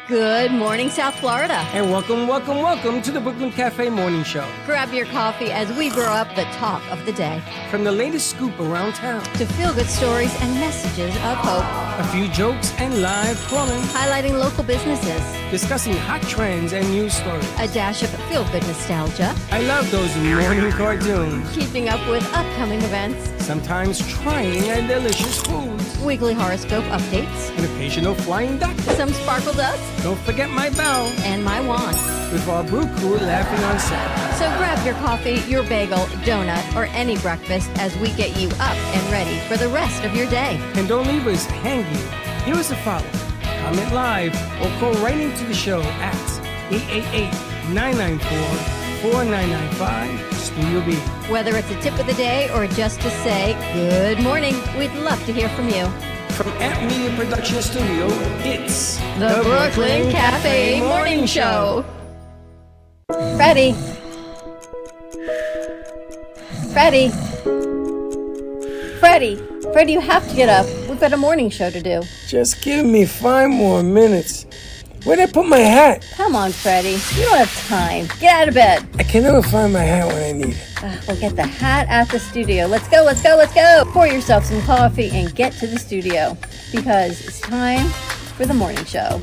Good morning, South Florida. And welcome to the Brooklyn Cafe Morning Show. Grab your coffee as we brew up the talk of the day. From the latest scoop around town to feel-good stories and messages of hope. A few jokes and live plumbing. Highlighting local businesses. Discussing hot trends and news stories. A dash of feel-good nostalgia. I love those morning cartoons. Keeping up with upcoming events. Sometimes trying and delicious foods. Weekly horoscope updates. An occasional flying duck. Some sparkle dust. Don't forget my bell. And my wand. With our brew crew laughing on set. So grab your coffee, your bagel, donut, or any breakfast as we get you up and ready for the rest of your day. And don't leave us hanging. Give us a follow. Comment live or call right into the show at 888-994-4995 Studio B. Whether it's a tip of the day or just to say good morning, we'd love to hear from you. From Amp Media Production Studio, it's the Brooklyn Cafe Morning Show. Freddie, you have to get up. We've got a morning show to do. Just give me 5 more minutes. Where'd I put my hat? Come on, Freddie. You don't have time. Get out of bed. I can never find my hat when I need it. We'll get the hat at the studio. Let's go. Pour yourself some coffee and get to the studio because it's time for the morning show.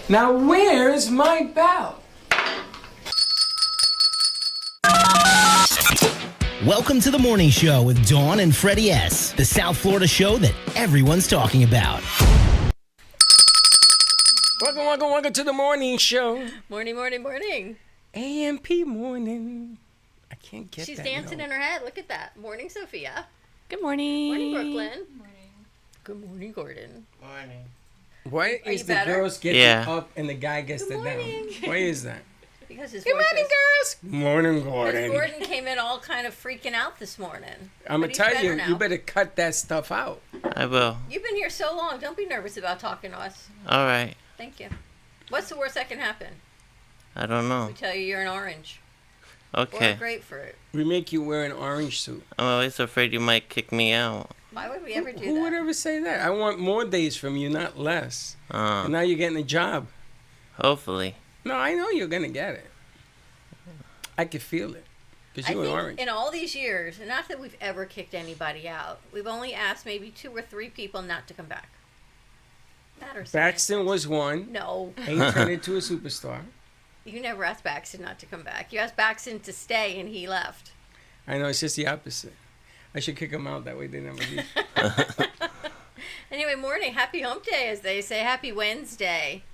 Now, where's my bell? Welcome to the morning show with Dawn and Freddie S., the South Florida show that everyone's talking about. Welcome to the morning show. Morning. AMP morning. I can't get She's that. She's dancing in her head. Look at that. Morning, Sophia. Good morning. Morning, Brooklyn. Good morning, Gordon. Morning. Why is the girls getting up and the guy gets the down? Why is that? Because his Good morning, girls. Morning, Gordon. Gordon came in all kind of freaking out this morning. I'm going to tell you, you better cut that stuff out. I will. You've been here so long. Don't be nervous about talking to us. All right. Thank you. What's the worst that can happen? I don't know. We tell you you're an orange. Okay. Or a grapefruit. We make you wear an orange suit. I'm always afraid you might kick me out. Why would we ever do that? Who would ever say that? I want more days from you, not less. And now you're getting a job. Hopefully. No, I know you're going to get it. I can feel it. Because you're an orange. In all these years, and not that we've ever kicked anybody out, we've only asked maybe 2 or 3 people not to come back. Baxton was one. No. And he turned into a superstar. You never asked Baxton not to come back. You asked Baxton to stay, and he left. I know, it's just the opposite. I should kick him out. That way they never leave. Anyway, morning. Happy hump day, as they say. Happy Wednesday.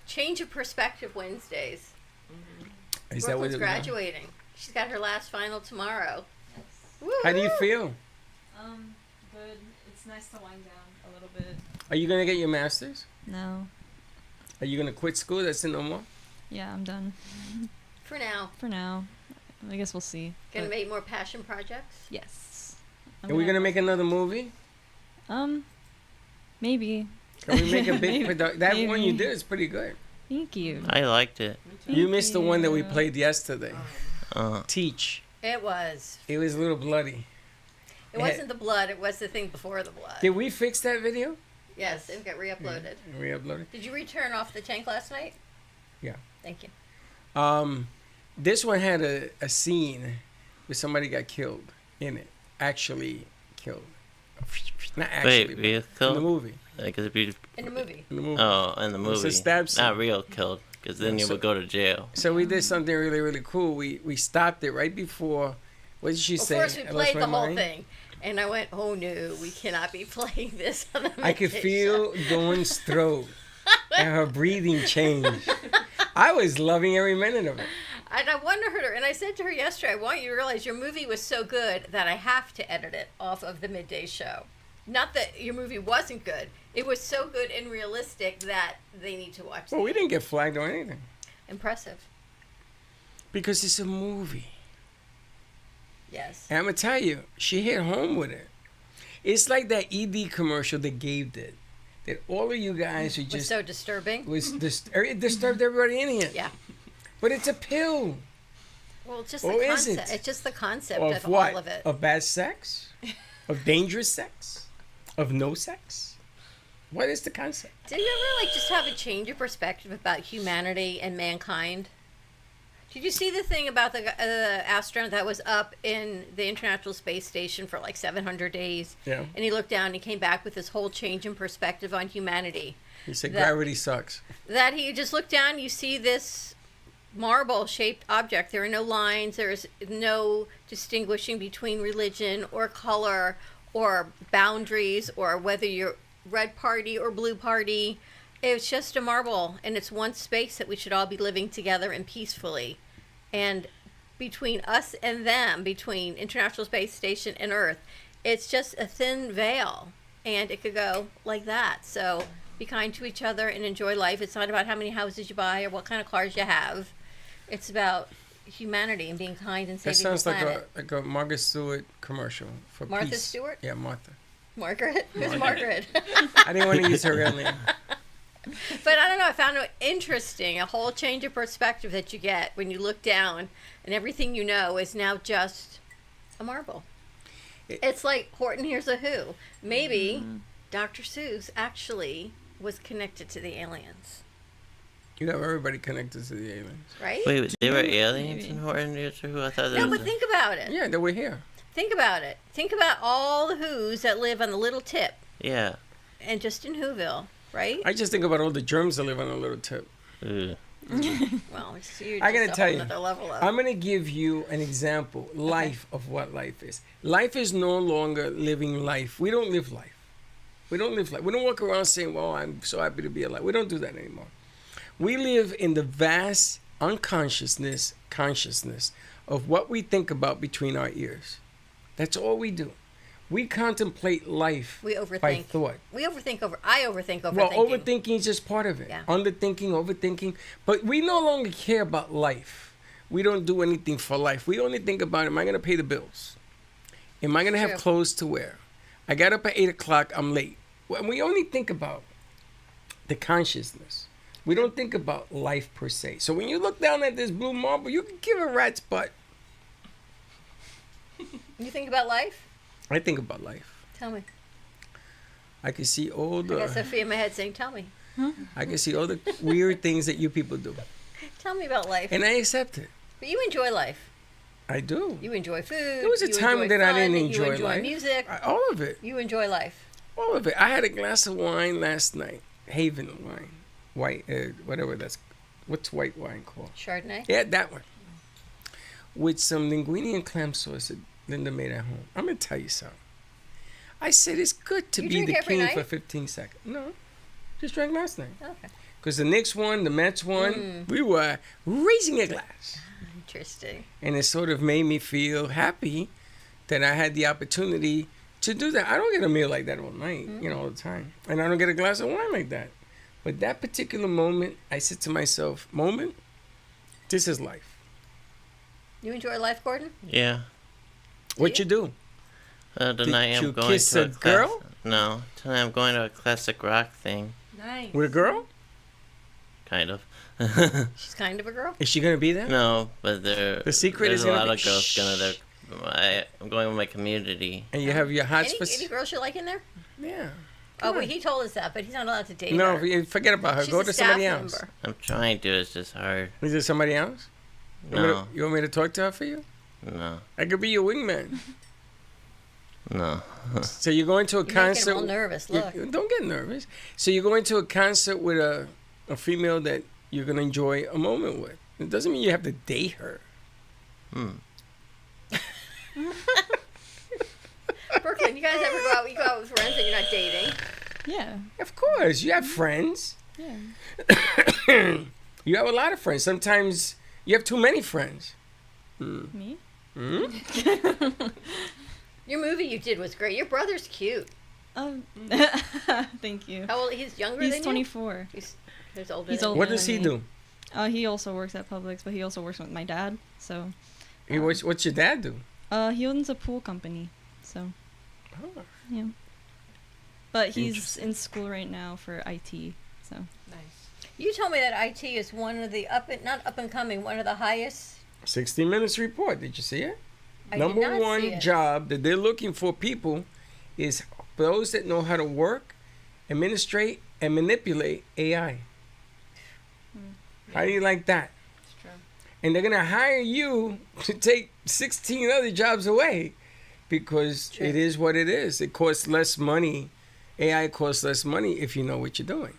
Change of perspective Wednesdays. Mm-hmm. Is Brooklyn's graduating. She's got her last final tomorrow. Yes. How do you feel? Good. It's nice to wind down a little bit. Are you going to get your master's? No. Are you going to quit school? That's it, no more? Yeah, I'm done. For now. I guess we'll see. Gonna make more passion projects? Yes. Are we going to make another movie? Maybe. Can we make a big production? That one you did is pretty good. Thank you. I liked it. You missed the one that we played yesterday. Teach. It was. It was a little bloody. It wasn't the blood. It was the thing before the blood. Did we fix that video? Yes, it got re-uploaded. Yeah, re-uploaded. Did you return off the tank last night? Yeah. Thank you. This one had a scene where somebody got killed in it. Actually killed. Not actually. Wait, real killed? In the movie. Like, in the movie. Oh, in the movie. It's a stab scene. Not real killed, because then you would go to jail. So we did something really, really cool. We stopped it right before. What did she say? First we played the whole thing. And I went, oh no, we cannot be playing this on the I could feel Dawn's throat and her breathing change. I was loving every minute of it. And I wanted her, and I said to her yesterday, I want you to realize your movie was so good that I have to edit it off of the midday show. Not that your movie wasn't good. It was so good and realistic that they need to watch it. Well, we didn't get flagged or anything. Impressive. Because it's a movie. Yes. And I'm going to tell you, she hit home with it. It's like that ED commercial that Gabe did. That all of you guys are just... was so disturbing. It disturbed everybody in here. Yeah. But it's a pill. Well, it's just the concept. It's just the concept of what? All of it. Of bad sex? Of dangerous sex? Of no sex? What is the concept? Did you ever like just have a change of perspective about humanity and mankind? Did you see the thing about the astronaut that was up in the International Space Station for like 700 days? Yeah. And he looked down and he came back with this whole change in perspective on humanity. He said That- gravity sucks. That he just looked down, you see this marble-shaped object. There are no lines. There is no distinguishing between religion or color or boundaries or whether you're red party or blue party. It's just a marble, and it's one space that we should all be living together and peacefully. And between us and them, between International Space Station and Earth, it's just a thin veil, and it could go like that. So be kind to each other and enjoy life. It's not about how many houses you buy or what kind of cars you have. It's about humanity and being kind and That saving sounds the like planet. a Margaret Stewart commercial for Martha peace. Stewart? Yeah, Martha. Margaret? Who's Margaret? I didn't want to use her real name. But I don't know, I found it interesting, a whole change of perspective that you get when you look down and everything you know is now just a marble. It's like Horton Hears a Who. Maybe Dr. Seuss actually was connected to the aliens, You have everybody connected to the aliens. right? Wait, they were aliens in Horton Hears a Who? I thought No, there was but think about it. Yeah, they were here. Think about it. Think about all the Who's that live on the little tip Yeah. and just in Whoville, right? I just think about all the germs that live on a little tip. Ugh. Well, it's you're I gotta just a tell whole you, nother level of. I'm going to give you an example, life of what life is. Life is no longer living life. We don't live life. We don't live life. We don't walk around saying, well, I'm so happy to be alive. We don't do that anymore. We live in the vast consciousness of what we think about between our ears. That's all we do. We contemplate life We by overthink. thought. We overthink over. I overthink overthinking. Well, overthinking is just part of it. Yeah. Underthinking, overthinking. But we no longer care about life. We don't do anything for life. We only think about, am I going to pay the bills? Am I going to have True. clothes to wear? I got up at 8 o'clock, I'm late. Well, we only think about the consciousness. We don't think about life per se. So when you look down at this blue marble, you can give a rat's butt. You think about life? I think about life. Tell me. I can see all I got the Sophia in my head saying, "Tell me, I can see all the weird things that you people do. tell me about life." And I accept it. But you enjoy life. I do. You enjoy food. There was a you time enjoy that I fun, didn't enjoy You enjoy life. music. All of it. You enjoy life. All of it. I had a glass of wine last night. Haven wine. White, whatever that's, what's white wine called? Chardonnay. Yeah, that one. With some linguine and clam sauce that Linda made at home. I'm going to tell you something. I said it's good to You be drink the every king night? for 15 seconds. No, just drank last night. Okay. Because the Knicks won, the Mets won. We were raising a glass. Interesting. And it sort of made me feel happy that I had the opportunity to do that. I don't get a meal like that all night, all the time. And I don't get a glass of wine like that. But that particular moment, I said to myself, this is life. You enjoy life, Gordon? Yeah. What you do? Tonight you I'm going kiss to a girl? No. Tonight I'm going to a classic rock thing. Nice. With a girl? Kind of. She's kind of a girl. Is she going to be there? No, but The secret there's is a gonna lot be- of girls Shh. gonna there. I'm going with my community. And you have your hots for... Any girls you like in there? Yeah. Oh, well, he told us that, but he's not allowed to date No, her. forget about her. She's Go a to staff somebody else. member. I'm trying to. It's just hard. Is there somebody else? No. You want me to talk to her for you? No. I could be your wingman. No. So you're going to a You're making him concert... all nervous. Look. Don't get nervous. So you're going to a concert with a female that you're going to enjoy a moment with. It doesn't mean you have to date her. Brooklyn, you guys ever go out? You go out with friends and you're not dating? Yeah. Of course. You have friends. Yeah. You have a lot of friends. Sometimes you have too many friends. Me? Your movie you did was great. Your brother's cute. Thank you. How old? He's younger He's than 24. you? He's older. He's than older. you. What does he me. do? He also works at Publix, but he also works with my dad. So, What's your dad do? he owns a pool company. So, Oh. yeah. But he's Interesting. in school right now for IT. So, You told me that IT is one of the not up and coming, one of the highest. 60 Minutes report. Did you see it? I did Number not see one it. job that they're looking for people is those that know how to work administrate, and manipulate AI. How do you like that? It's true. And they're going to hire you to take 16 other jobs away because True. it is what it is. It costs less money. AI costs less money if you know what you're doing.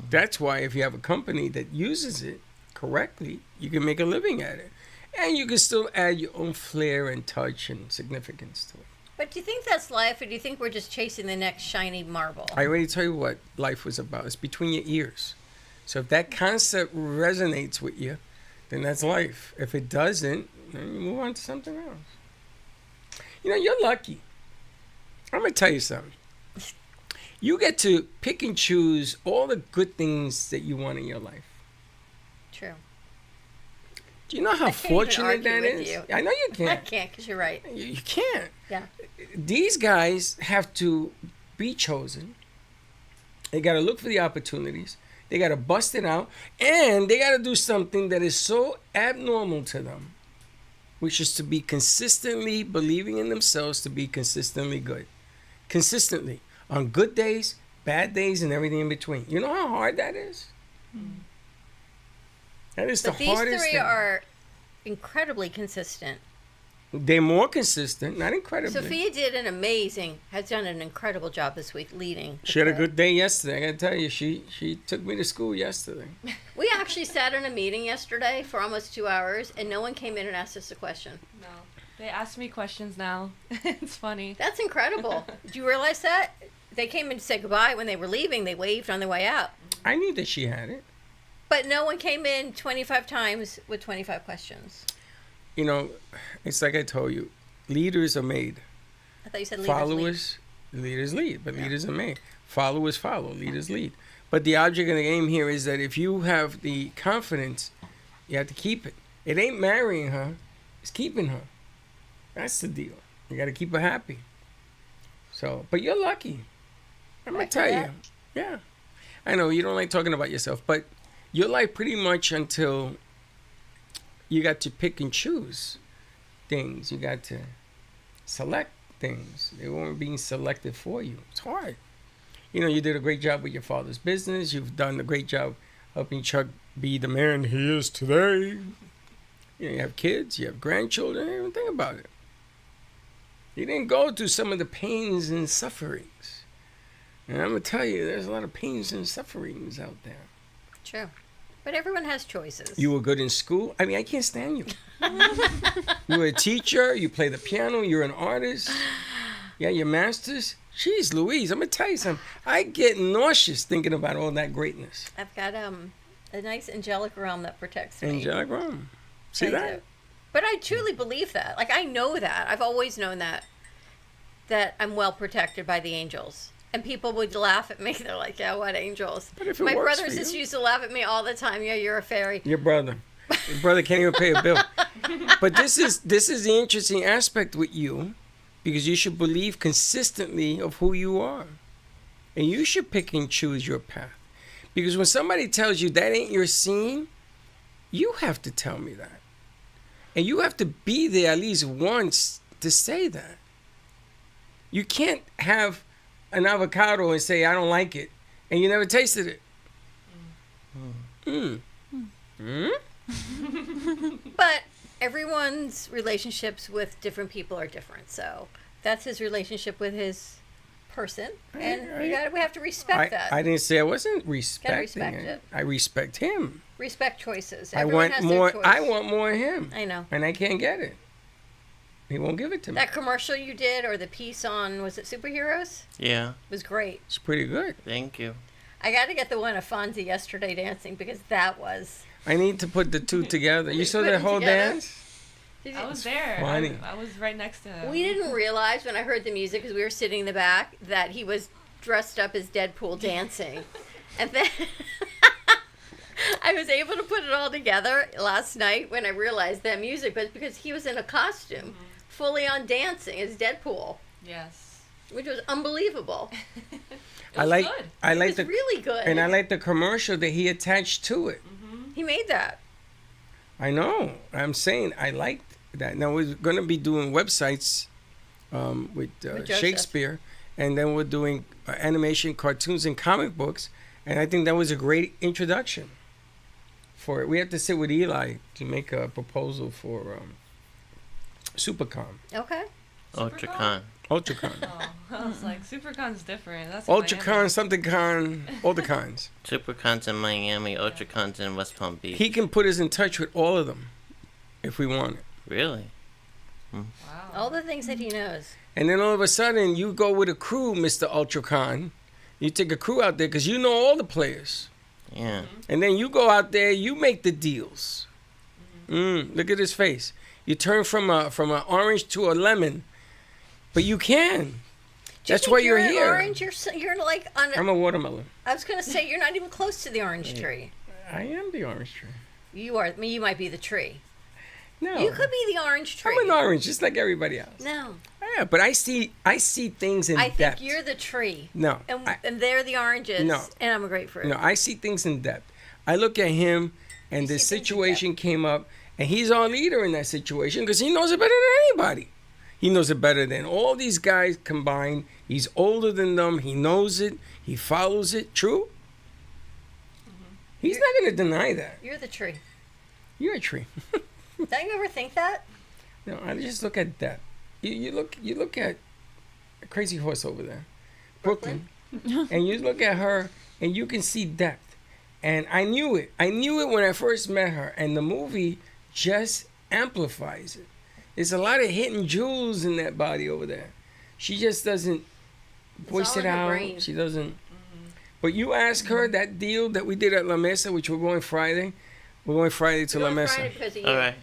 That's why if you have a company that uses it correctly, you can make a living at it. And you can still add your own flair and touch and significance to it. But do you think that's life, or do you think we're just chasing the next shiny marble? I already tell you what life was about. It's between your ears. So if that concept resonates with you, then that's life. If it doesn't, then you move on to something else. You know, you're lucky. I'm going to tell you something. You get to pick and choose all the good things that you want in your life. True. Do you know how I can't even fortunate argue that with is? you. I know you I can't. can't, because you're right. You can't. Yeah. These guys have to be chosen. They got to look for the opportunities. They got to bust it out. And they got to do something that is so abnormal to them, which is to be consistently believing in themselves to be consistently good. Consistently. On good days, bad days, and everything in between. You know how hard that is? That is But the these hardest three thing. are incredibly consistent. They're more consistent, not incredibly. Sophia has done an incredible job this week leading. the She had a show. good day yesterday. I gotta tell you, she took me to school yesterday. We actually sat in a meeting yesterday for almost 2 hours, and no one came in and asked us a question. No. They ask me questions now. It's funny. That's incredible. Did you realize that? They came in to say goodbye. When they were leaving, they waved on their way out. I knew that she had it. But no one came in 25 times with 25 questions. You know, it's like I told you, leaders are made. I thought you said leaders lead. Followers, leaders lead, but leaders are made. Followers follow, leaders lead. But the object of the game here is that if you have the confidence, you have to keep it. It ain't marrying her, it's keeping her. That's the deal. You got to keep her happy. So, but you're lucky. I'm going Right to tell for you. that. Yeah. I know you don't like talking about yourself, but your life pretty much until you got to pick and choose things. You got to select things. They weren't being selected for you. It's hard. You know, you did a great job with your father's business. You've done a great job helping Chuck be the man he is today. You know, you have kids, you have grandchildren. You don't even think about it. You didn't go through some of the pains and sufferings. And I'm going to tell you, there's a lot of pains and sufferings out there. True. But everyone has choices. You were good in school. I mean, I can't stand you. You were a teacher. You play the piano. You're an artist. Yeah, your masters. Jeez Louise, I'm going to tell you something. I get nauseous thinking about all that greatness. I've got a nice angelic realm that protects me. Angelic Rome. See I do. that? But I truly believe that. Like, I know that. I've always known that I'm well protected by the angels. And people would laugh at me. They're like, yeah, what angels? But if it My works brother for and sister you. used to laugh at me all the time. Yeah, you're a fairy. Your brother. Your brother can't even pay a bill. But this is the interesting aspect with you, because you should believe consistently of who you are. And you should pick and choose your path. Because when somebody tells you that ain't your scene, you have to tell me that. And you have to be there at least once to say that. You can't have an avocado and say, I don't like it, and you never tasted it. But everyone's relationships with different people are different. So that's his relationship with his person. And we have to respect that. I didn't say I wasn't respecting respect it. it. I respect him. Respect choices. I Everyone want has more. their choice. I want more of him. I know. And I can't get it. He won't give it to me. That commercial you did, or the piece on, was it superheroes? Yeah. Was great. It's pretty good. Thank you. I got to get the one of Fonzie yesterday dancing, because that was. I need to put the two together. You saw Put that them whole together. dance? I was there. funny. I was right next to him. We didn't realize when I heard the music, because we were sitting in the back, that he was dressed up as Deadpool dancing. And then I was able to put it all together last night when I realized that music, but because he was in a costume, fully on dancing as Deadpool, Yes. which was unbelievable. I like. good. I It like was the. really good. And I like the commercial that he attached to it. He made that. I know. I'm saying I liked that. Now we're going to be doing websites with With Joseph. Shakespeare, and then we're doing animation, cartoons, and comic books. And I think that was a great introduction for it. We have to sit with Eli to make a proposal for SuperCon. Okay. UltraCon. UltraCon. Oh, I was like, SuperCon's different. That's UltraCon, something con, all the cons. SuperCon's in Miami. UltraCon's in West Palm Beach. He can put us in touch with all of them if we want it. Really? Wow. All the things that he knows. And then all of a sudden, you go with a crew, Mr. UltraCon. You take a crew out there because you know all the players. Yeah. And then you go out there, you make the deals. Look at his face. You turn from an orange to a lemon, but you can. Do you That's think why you're an here. Orange. You're like on. I'm a watermelon. I was gonna say you're not even close to the orange tree. I am the orange tree. You are. I mean, you might be the tree. No, You could be the orange tree. I'm an orange, just like everybody else. No, Yeah, but I see things in I think depth. you're the tree. No, And they're the oranges. No. And I'm a grapefruit. No, I see things in depth. I look at him, and You the see things in situation came up, and he's our leader in that situation because he knows it better than anybody. He knows it better than all these guys combined. He's older than them. He knows it. He follows it. True? He's not going to deny that. You're the tree. You're a tree. Don't you ever think that? No, I just look at depth. You look at a crazy horse over there, Brooklyn, and you look at her, and you can see depth. And I knew it. I knew it when I first met her, and the movie just amplifies it. There's a lot of hidden jewels in that body over there. She just doesn't voice all it in her out. brain. She doesn't. But you ask her that deal that we did at La Mesa, which we're going Friday. We're going Friday to We're La going Mesa. Friday because of you. All right.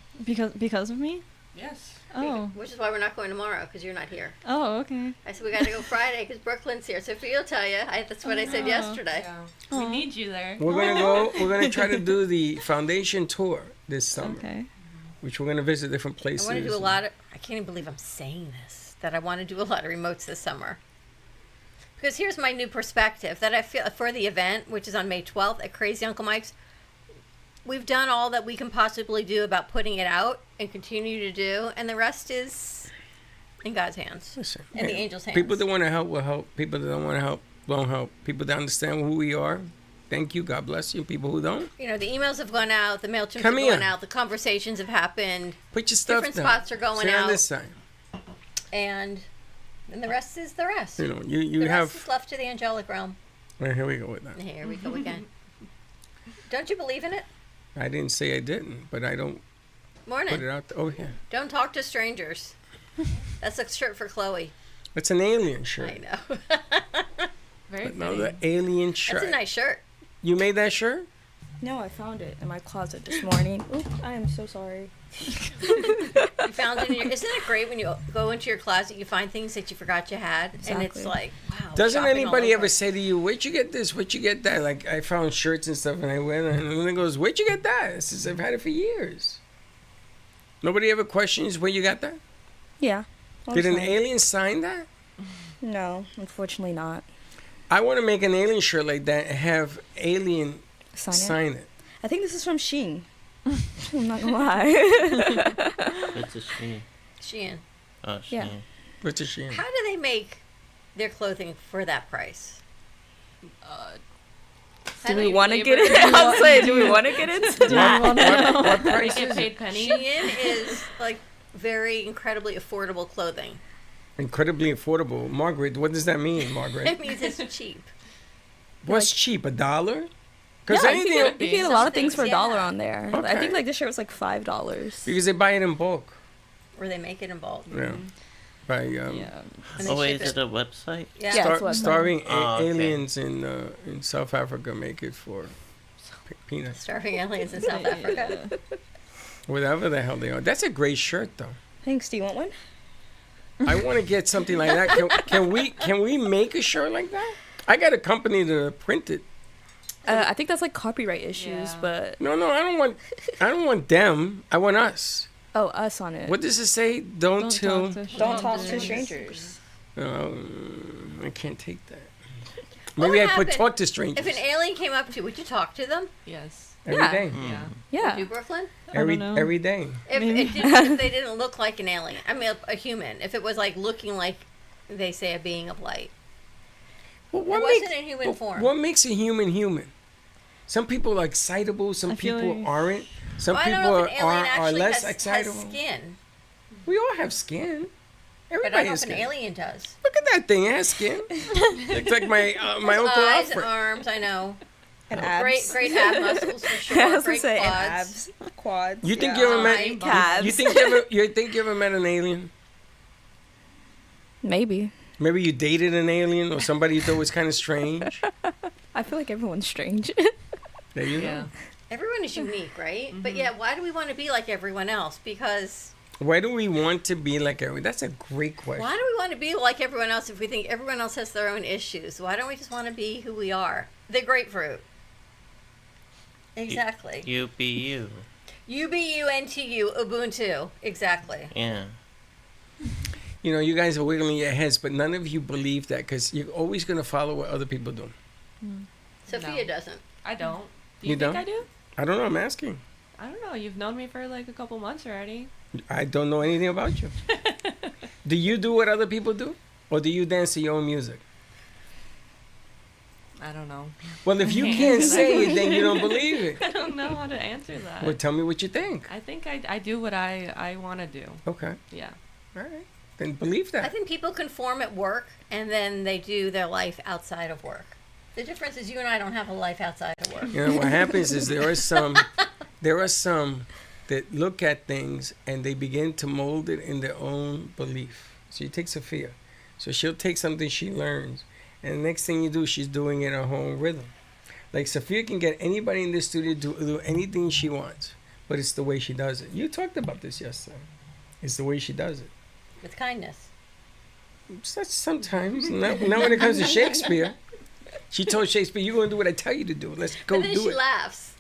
Because of me? Yes. Oh. Which is why we're not going tomorrow because you're not here. Oh, okay. I said we got to go Friday because Brooklyn's here. Sophia will tell you. That's what I said no. yesterday. Yeah. Aw. We need you there. We're gonna go. We're gonna try to do the foundation tour this summer, Okay. which we're gonna visit different I places. want to do a lot of. I can't even believe I'm saying this. That I want to do a lot of remotes this summer. Because here's my new perspective that I feel for the event, which is on May 12th at Crazy Uncle Mike's. We've done all that we can possibly do about putting it out and continue to do, and the rest is in God's hands, Listen, in the yeah, angels' hands. People that want to help will help. People that don't want to help won't help. People that understand who we are, thank you. God bless you. People who don't, You know, the emails have gone out, the MailChimps Come have here. gone out, the conversations have happened, put your stuff different down. spots are going Sit on out, this side. and the rest is the rest. You know, you the have. rest is left to the angelic realm. Well, here we go with that. Here we go again. Don't you believe in it? I didn't say I didn't, but I don't put it Morning. out there. Oh yeah, Don't talk to strangers. That's a shirt for Chloe. it's an alien shirt. I know. Very But no, fitting. the alien shirt. That's a nice shirt. You made that shirt? No, I found it in my closet this morning. Oop, I am so sorry. You found it in your. Isn't it great when you go into your closet, you find things that you forgot you had, and it's Exactly. like, wow. Doesn't shopping all anybody over. ever say to you, "Where'd you get this? Where'd you get that?" Like I found shirts and stuff, and I wear them, and then goes, "Where'd you get that?" I says, "I've had it for years." Nobody ever questions where you got that. Yeah. Did an mostly. alien sign that? No, unfortunately not. I want to make an alien shirt like that and have alien Sign it. sign it. I think this is from Shein. I'm not gonna lie. It's a Shein. Shein. Oh, Yeah. Shein. What's a shame? How do they make their clothing for that price? do How we you want to labor- get it? I'll say, do we want to get into that? What They price get is paid it? pennies. Shein is like very incredibly affordable clothing. Incredibly affordable. Margaret, what does that mean, Margaret? It means it's cheap. What's cheap? $1? Because Yeah, anything, you can get a lot of things for Yeah. $1 on there. I Okay. think like this shirt was like $5. because they buy it in bulk. Where they make it in bulk. Yeah. By Yeah. And they Oh, wait, ship is it a website? Yeah. Yeah. That's what- starving Oh, okay. aliens in South Africa make it for peanuts. Starving aliens in South Africa. Whatever the hell they are. That's a great shirt though. Thanks. Do you want one? I want to get something like that. Can we make a shirt like that? I got a company to print it. I think that's like copyright issues, Yeah. but No, I don't want them. I want us. oh, us on it. What does it say? Don't till. Don't talk to strangers. I can't take that. What Maybe would I put happen talk to strangers If an alien came up to you, would you talk to them? Yes. every Yeah. day. Hmm. Yeah. Yeah. New Brooklyn? Every know. every day. If they didn't look like an alien, I mean a human. If it was like looking like they say a being of light, Well, It wasn't in human form. What makes a human human? Some people are excitable. Some I feel people like- aren't. Some Well, I don't people know if an alien are actually less has excitable. skin. We all have skin. But I Everybody don't know has if an skin. alien does. Look at that thing. It has skin. Looks like my Uncle Eyes Alfred. and arms, I know. And abs. Great ab muscles for sure. I was gonna Great say and quads. abs, quads. You think yeah. you ever met? Fine. Calves. You think you ever met an alien? Maybe. Maybe you dated an alien or somebody you thought was kind of strange. I feel like everyone's strange. There you Yeah. go. Everyone is unique, right? But yeah, why do we want to be like everyone else? Because Why do we want to be like everyone? That's a great question. why do we want to be like everyone else if we think everyone else has their own issues? Why don't we just want to be who we are? The grapefruit. Exactly. You be you. UBUNTU, Ubuntu. Exactly. Yeah. You know, you guys are wiggling your heads, but none of you believe that because you're always going to follow what other people do. Sophia doesn't. I don't. Do You you, think don't? I do? I don't know. I'm asking. I don't know. You've known me for like a couple months already. I don't know anything about you. Do you do what other people do? Or do you dance to your own music? I don't know. Well, if you can't say it, then you don't believe it. I don't know how to answer that. Well, tell me what you think. I think I do what I want to do. Okay. Yeah. All right. Then believe I that. think people conform at work and then they do their life outside of work. The difference is you and I don't have a life outside of work. You know, what happens is there are some that look at things and they begin to mold it in their own belief. So you take Sophia. So she'll take something she learns, and the next thing you do, she's doing it in her own rhythm. Like Sophia can get anybody in the studio to do anything she wants, but it's the way she does it. You talked about this yesterday. It's the way she does it. With kindness. Sometimes. Not when it comes to Shakespeare. She told Shakespeare, "You're gonna do what I tell you to do. Let's go But then do she it." laughs.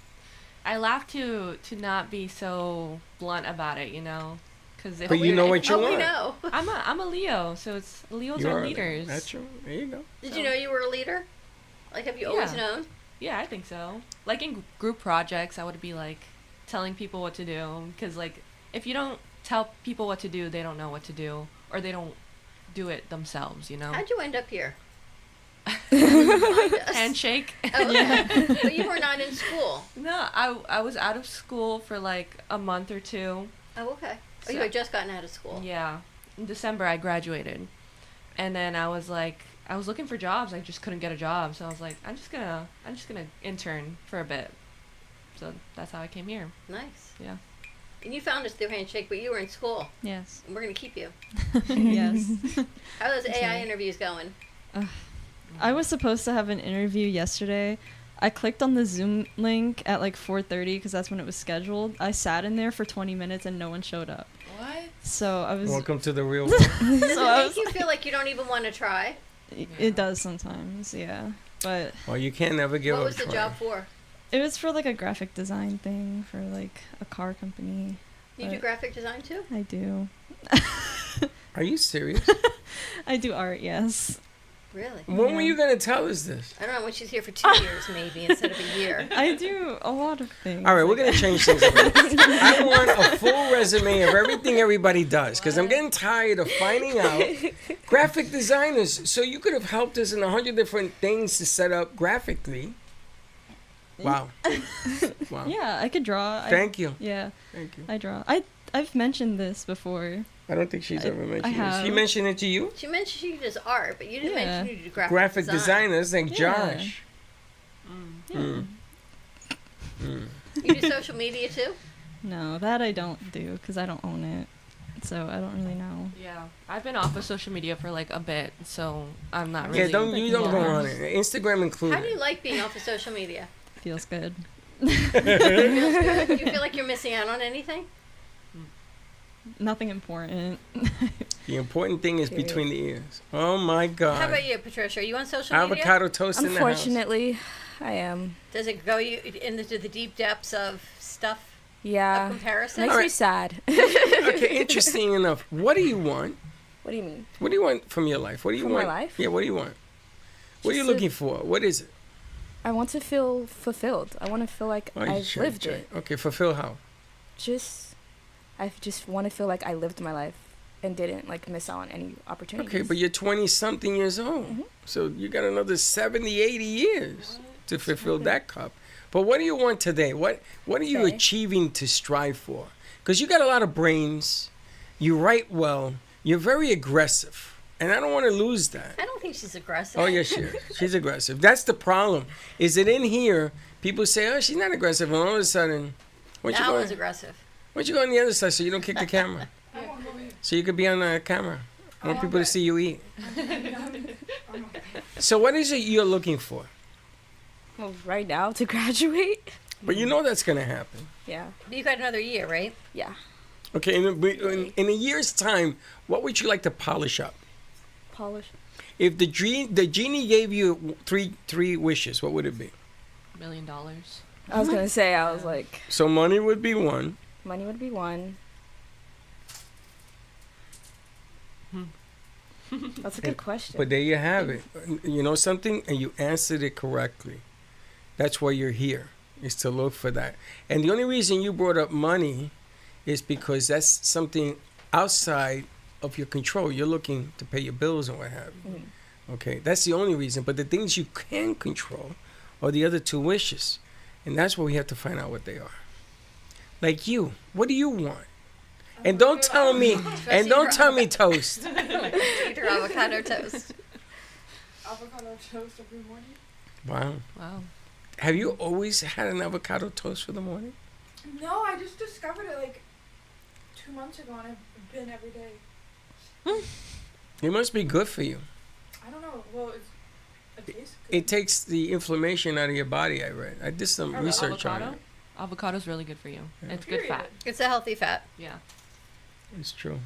I laugh to not be so blunt about it, you know, because But you know what you Oh, we want. know. I'm a Leo, so it's Leos You are are leaders. That's true. There you go. Did you know you were a leader? Like, have you always Yeah. known? Yeah, I think so. Like in group projects, I would be like telling people what to do, because like if you don't tell people what to do, they don't know what to do, or they don't do it themselves, you know. How'd you end up here? Find us. Handshake. Oh, okay. But you were not in school. No, I was out of school for like a month or two. Oh, okay. Oh, you So- had just gotten out of school. Yeah. In December I graduated. And then I was looking for jobs. I just couldn't get a job. So I was like, I'm just gonna intern for a bit. So that's how I came here. Nice. Yeah. And you found us through Handshake, but you were in school. Yes. And we're going to keep you. Yes. How are those AI right. interviews going? I was supposed to have an interview yesterday. I clicked on the Zoom link at like 4:30 because that's when it was scheduled. I sat in there for 20 minutes and no one showed up. What? So I was. Welcome to the real world. Does So it I make was. you feel like you don't even want to try? It does sometimes, yeah. But Well, you can't never give What up was the trying. job for? it was for like a graphic design thing for like a car company. You do But- graphic design too? I do. Are you serious? I do art, yes. Really? When were you going to tell us this? I don't know, when she's here for 2 years maybe instead of a year. I do a lot of things. All right, we're like- going to change things up. I want a full resume of everything everybody does because I'm getting tired of finding out graphic designers. So you could have helped us in 100 different things to set up graphically. Wow. Wow. Yeah, I could draw. Thank you. Yeah, Thank you. I draw. I've mentioned this before. I don't think she's ever mentioned this. have. She mentioned it to you? She mentioned she does art, but you didn't Yeah. mention you do graphic, Graphic design. designers like Yeah. Josh. Yeah. You do social media too? No, that I don't do because I don't own it. So I don't really know. Yeah. I've been off of social media for like a bit, so I'm not really. Yeah, you don't go Yeah. on it. Instagram included. How do you like being off of social media? Feels good. It feels good. Do you feel like you're missing out on anything? Nothing important. The important thing is between the ears. Oh my God. How about you, Patricia? Are you on social media? Avocado toast in the house. Unfortunately, I am. Does it go you into the deep depths of stuff Yeah. of comparison? Makes All me right. sad. Okay, interesting enough. What do you want? What do you mean? What do you want from your life? What do you From my want? life? Yeah, what do you want? What are you Just a- looking for? What is it? I want to feel fulfilled. I want to feel like Oh, I've sure, lived sure. it. Okay, fulfill how? I just want to feel like I lived my life. and didn't like miss out on any opportunities. Okay, but you're 20-something years old. So you got another 70, 80 years to fulfill that cup. But what do you want today? What are you Today? achieving to strive for? Because you got a lot of brains. You write well. You're very aggressive. And I don't want to lose that. I don't think she's aggressive. Oh, yes, she is. She's aggressive. That's the problem. Is that in here, people say, oh, she's not aggressive. And all of a sudden, why don't you Now go, was aggressive. why don't you go on the other side so you don't kick the camera? So you could be on the camera. I want people to see you eat. So what is it you're looking for? Well, right now to graduate. But you know that's going to happen. Yeah. You got another year, right? Yeah. Okay, in a year's time, what would you like to polish up? Polish. If the genie gave you three wishes, what would it be? $1 million. I was gonna say, I was like, So money would be one. money would be one. That's a good question. But there you have it. You know something? And you answered it correctly. That's why you're here, is to look for that. And the only reason you brought up money is because that's something outside of your control. You're looking to pay your bills and what have you. Okay, that's the only reason. But the things you can control are the other two wishes. And that's where we have to find out what they are. Like you, what do you want? And don't tell me, toast. Eat her avocado toast. Avocado toast every morning? Wow. Wow. Have you always had an avocado toast for the morning? No, I just discovered it like 2 months ago, and I've been every day. It must be good for you. I don't know. Well, it tastes good. It takes the inflammation out of your body, I read. I did some research on avocado? it. Avocado's really good for you. Yeah. It's good fat. It's a healthy fat. Yeah. It's true.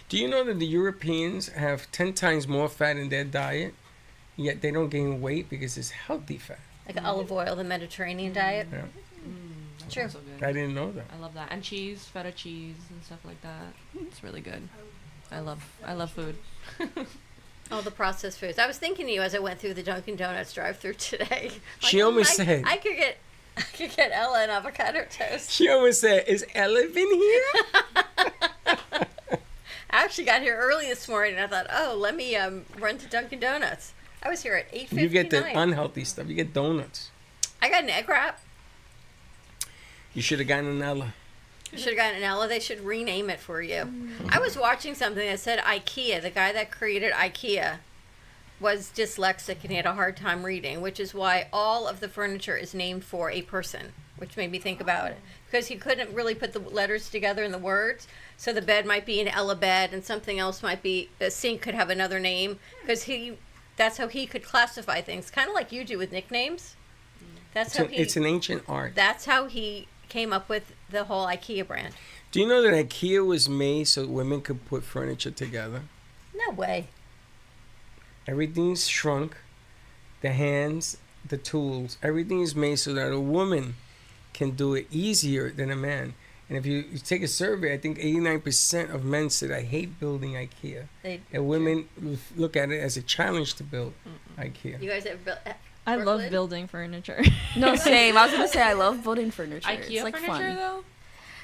Do you know that the Europeans have 10 times more fat in their diet, yet they don't gain weight because it's healthy fat? Like olive oil, the Mediterranean diet. Yeah. That's True. also good. I didn't know that. I love that. And cheese, feta cheese and stuff like that. It's really good. I love food. All the processed foods. I was thinking of you as I went through the Dunkin' Donuts drive-through today. She almost said- I could get Ella an avocado toast. She almost said, is Ella in here? I actually got here early this morning, and I thought, oh, let me run to Dunkin' Donuts. I was here at 8:59. You get the unhealthy stuff. You get donuts. I got an egg wrap. You should have gotten an Ella. You should have gotten an Ella. They should rename it for you. I was watching something that said IKEA. The guy that created IKEA was dyslexic and he had a hard time reading, which is why all of the furniture is named for a person, which made me think about it. Because he couldn't really put the letters together in the words. So the bed might be an Ella bed and something else might be, the sink could have another name. Because that's how he could classify things. Kind of like you do with nicknames. That's how It's an ancient art. That's how he came up with the whole IKEA brand. Do you know that IKEA was made so women could put furniture together? No way. Everything's shrunk. The hands, the tools, everything is made so that a woman can do it easier than a man. And if you take a survey, I think 89% of men said, I hate building IKEA. And women look at it as a challenge to build IKEA. You guys ever built? I love Brooklyn? building furniture. No, same. I was gonna say I love building furniture. IKEA it's like furniture fun. though?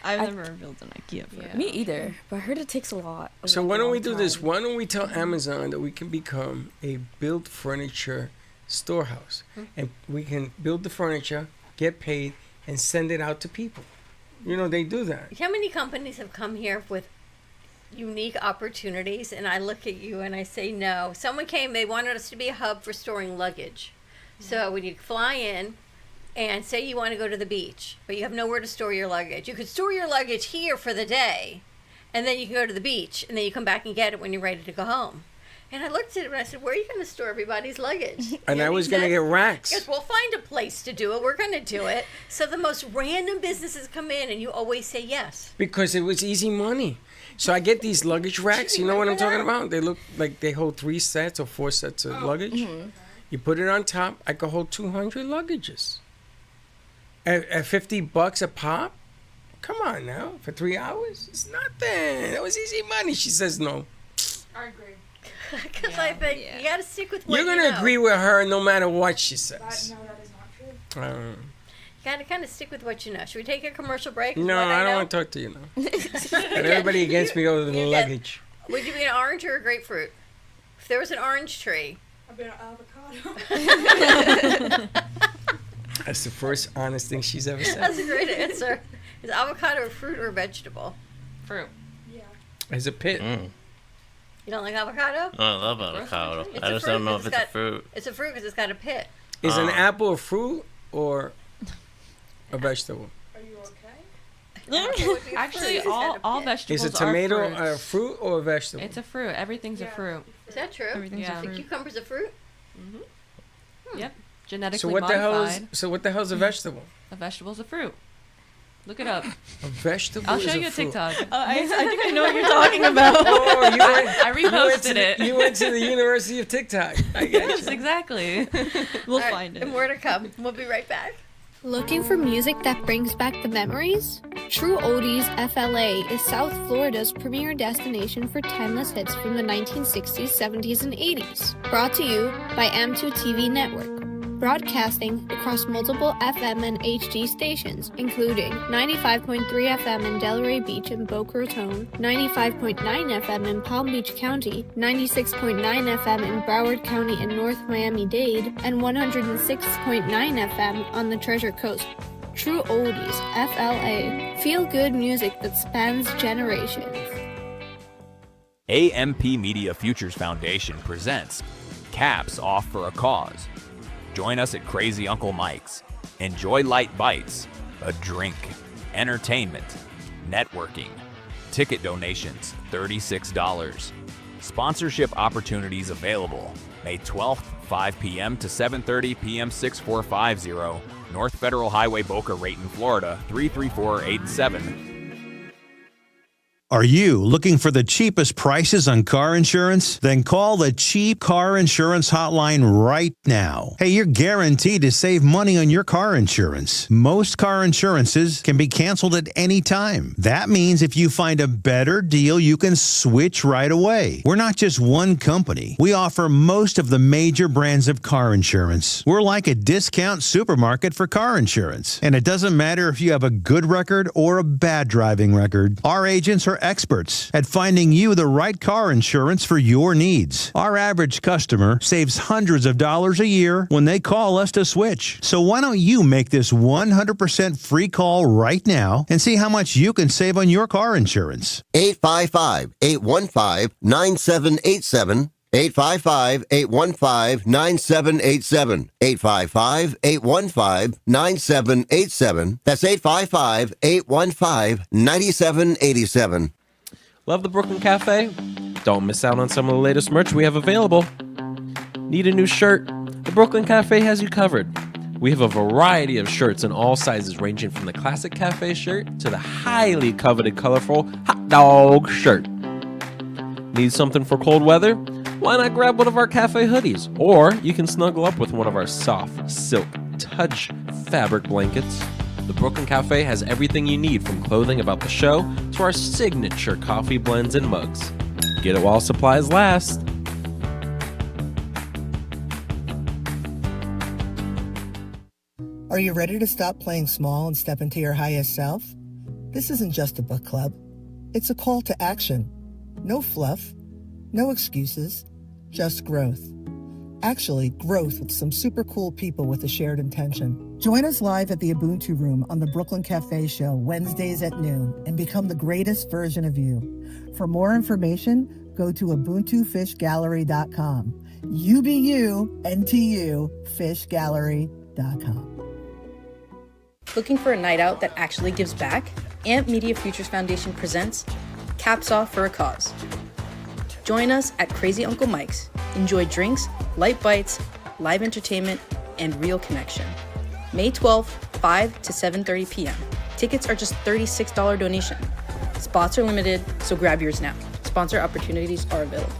I've never built an IKEA furniture. Me either. But I heard it takes a lot. So like, why a don't we long do this? time. Why don't we tell Amazon that we can become a built furniture storehouse, and we can build the furniture, get paid, and send it out to people. You know, they do that. How many companies have come here with unique opportunities, and I look at you and I say no. Someone came, they wanted us to be a hub for storing luggage. So when you fly in and say you want to go to the beach, but you have nowhere to store your luggage, you could store your luggage here for the day, and then you can go to the beach, and then you come back and get it when you're ready to go home. And I looked at it and I said, where are you going to store everybody's luggage? And I was going gonna get racks. Because we'll find a place to do it. We're going to do it. So the most random businesses come in, and you always say yes. Because it was easy money. So I get these luggage racks. You know what I'm talking about? They look like they hold 3 sets or 4 sets of luggage. You put it on top. I could hold 200 luggages. At $50 a pop? Come on now. For 3 hours? It's nothing. That was easy money. She says no. I agree. Because I think you got to stick with what You're you going to know. agree with her no matter what she That, says. no, that is not true. You got to kind of stick with what you know. Should we take a commercial break? No, What I don't know? want to talk to you now. Got everybody against me over the You get- luggage. Would you be an orange or a grapefruit? If there was an orange tree. I've been an avocado. That's the first honest thing she's ever said. That's a great answer. Is avocado a fruit or a vegetable? Fruit. Yeah. It's a pit. Mm. You don't like avocado? Oh, I love avocado. It's I a just fruit don't know 'cause if it's a fruit. It's a fruit because it's got a pit. Is an apple a fruit or a vegetable? Are you okay? Apple would be a Actually, fruit. It's got a all pit. vegetables Is a tomato are fruits. a fruit or a vegetable? It's a fruit. Everything's a Yeah. fruit. Is that true? Everything's Yeah. a The fruit. cucumber's a fruit? Yep. Genetically So what the hell is modified. a vegetable? A vegetable's a fruit. Look it up. A vegetable I'll is show a you a fruit. TikTok. I think I know what you're talking about. Oh, I reposted it. You went to the University of TikTok. I get Yes, you. exactly. We'll All right, find it. And more to come. We'll be right back. Looking for music that brings back the memories? True Oldies FLA is South Florida's premier destination for timeless hits from the 1960s, 70s, and 80s. Brought to you by M2 TV Network. Broadcasting across multiple FM and HD stations, including 95.3 FM in Delray Beach and Boca Raton, 95.9 FM in Palm Beach County, 96.9 FM in Broward County and North Miami-Dade, and 106.9 FM on the Treasure Coast. True Oldies, FLA. Feel good music that spans generations. AMP Media Futures Foundation presents Caps Off for a Cause. Join us at Crazy Uncle Mike's. Enjoy light bites, a drink, entertainment, networking. Ticket donations, $36. Sponsorship opportunities available. May 12th, 5 p.m. to 7:30 p.m. 6450, North Federal Highway, Boca Raton, Florida, 33487. Are you looking for the cheapest prices on car insurance? Then call the Cheap Car Insurance Hotline right now. Hey, you're guaranteed to save money on your car insurance. Most car insurances can be canceled at any time. That means if you find a better deal, you can switch right away. We're not just one company. We offer most of the major brands of car insurance. We're like a discount supermarket for car insurance. And it doesn't matter if you have a good record or a bad driving record. Our agents are experts at finding you the right car insurance for your needs. Our average customer saves hundreds of dollars a year when they call us to switch. So why don't you make this 100% free call right now and see how much you can save on your car insurance? 855-815-9787. 855-815-9787. 855-815-9787. That's 855-815-9787. Love the Brooklyn Cafe? Don't miss out on some of the latest merch we have available. Need a new shirt? The Brooklyn Cafe has you covered. We have a variety of shirts in all sizes, ranging from the classic cafe shirt to the highly coveted colorful hot dog shirt. Need something for cold weather? Why not grab one of our cafe hoodies? Or you can snuggle up with one of our soft, silk, touch fabric blankets. The Brooklyn Cafe has everything you need, from clothing about the show to our signature coffee blends and mugs. Get it while supplies last. Are you ready to stop playing small and step into your highest self? This isn't just a book club. It's a call to action. No fluff, no excuses, just growth. Actually, growth with some super cool people with a shared intention. Join us live at the Ubuntu Room on the Brooklyn Cafe Show Wednesdays at noon and become the greatest version of you. For more information, go to ubuntufishgallery.com. You be you, NTU, fishgallery.com. Looking for a night out that actually gives back? AMP Media Futures Foundation presents Caps Off for a Cause. Join us at Crazy Uncle Mike's. Enjoy drinks, light bites, live entertainment, and real connection. May 12th, 5 to 7:30 p.m. Tickets are just $36 donation. Spots are limited, so grab yours now. Sponsor opportunities are available.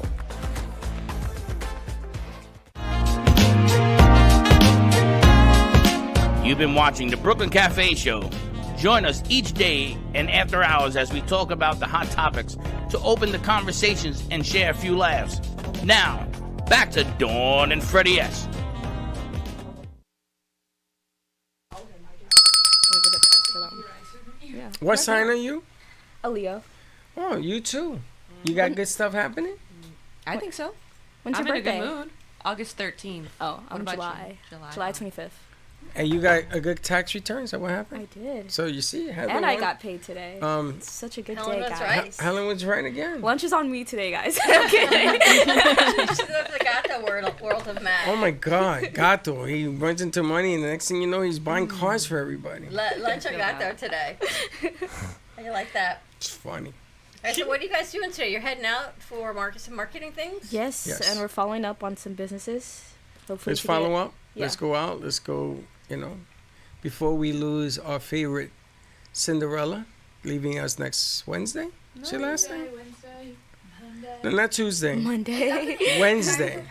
You've been watching the Brooklyn Cafe Show. Join us each day and after hours as we talk about the hot topics to open the conversations and share a few laughs. Now, back to Dawn and Freddie S. What sign are you? A Leo. Oh, you too. You got good stuff happening? I think so. When's I'm your in a good birthday? mood. August 13th. Oh, What I'm about July. you? July 25th. And you got a good tax return? Is that what happened? I did. So you see, Heather And I won. got paid today. It's such a good Helen day, was guys. right. Helen was right again. Lunch is on me today, guys. I'm kidding. She's of the gato world of math. Oh my God, Gato. He runs into money, and the next thing you know, he's buying cars for everybody. Lunch on gato today. How you like that? It's funny. All right, so what are you guys doing today? You're heading out for some marketing things? Yes, Yes. and we're following up on some businesses. Hopefully, Let's to get- follow up. Yeah. Let's go out. Let's go, before we lose our favorite Cinderella, leaving us next Wednesday. Is it last night? Wednesday, Monday. No, not Tuesday. Monday. Wednesday.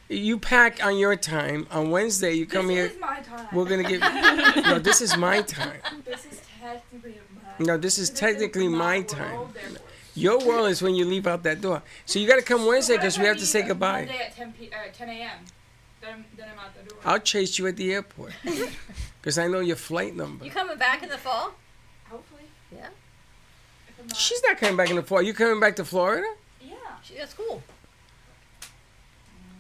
You pack on your time. On Wednesday, you come here. This is my time. We're going to get. No, this is my time. This is technically No, this is technically my time. world, therefore. Your world is when you leave out that door. So you got to come Wednesday because we have to say goodbye. Monday at 10 a.m. Then I'm out the door. I'll chase you at the airport because I know your flight number. You coming back in the fall? Hopefully. Yeah. If I'm not, She's not coming back in the fall. You coming back to Florida? yeah. That's cool.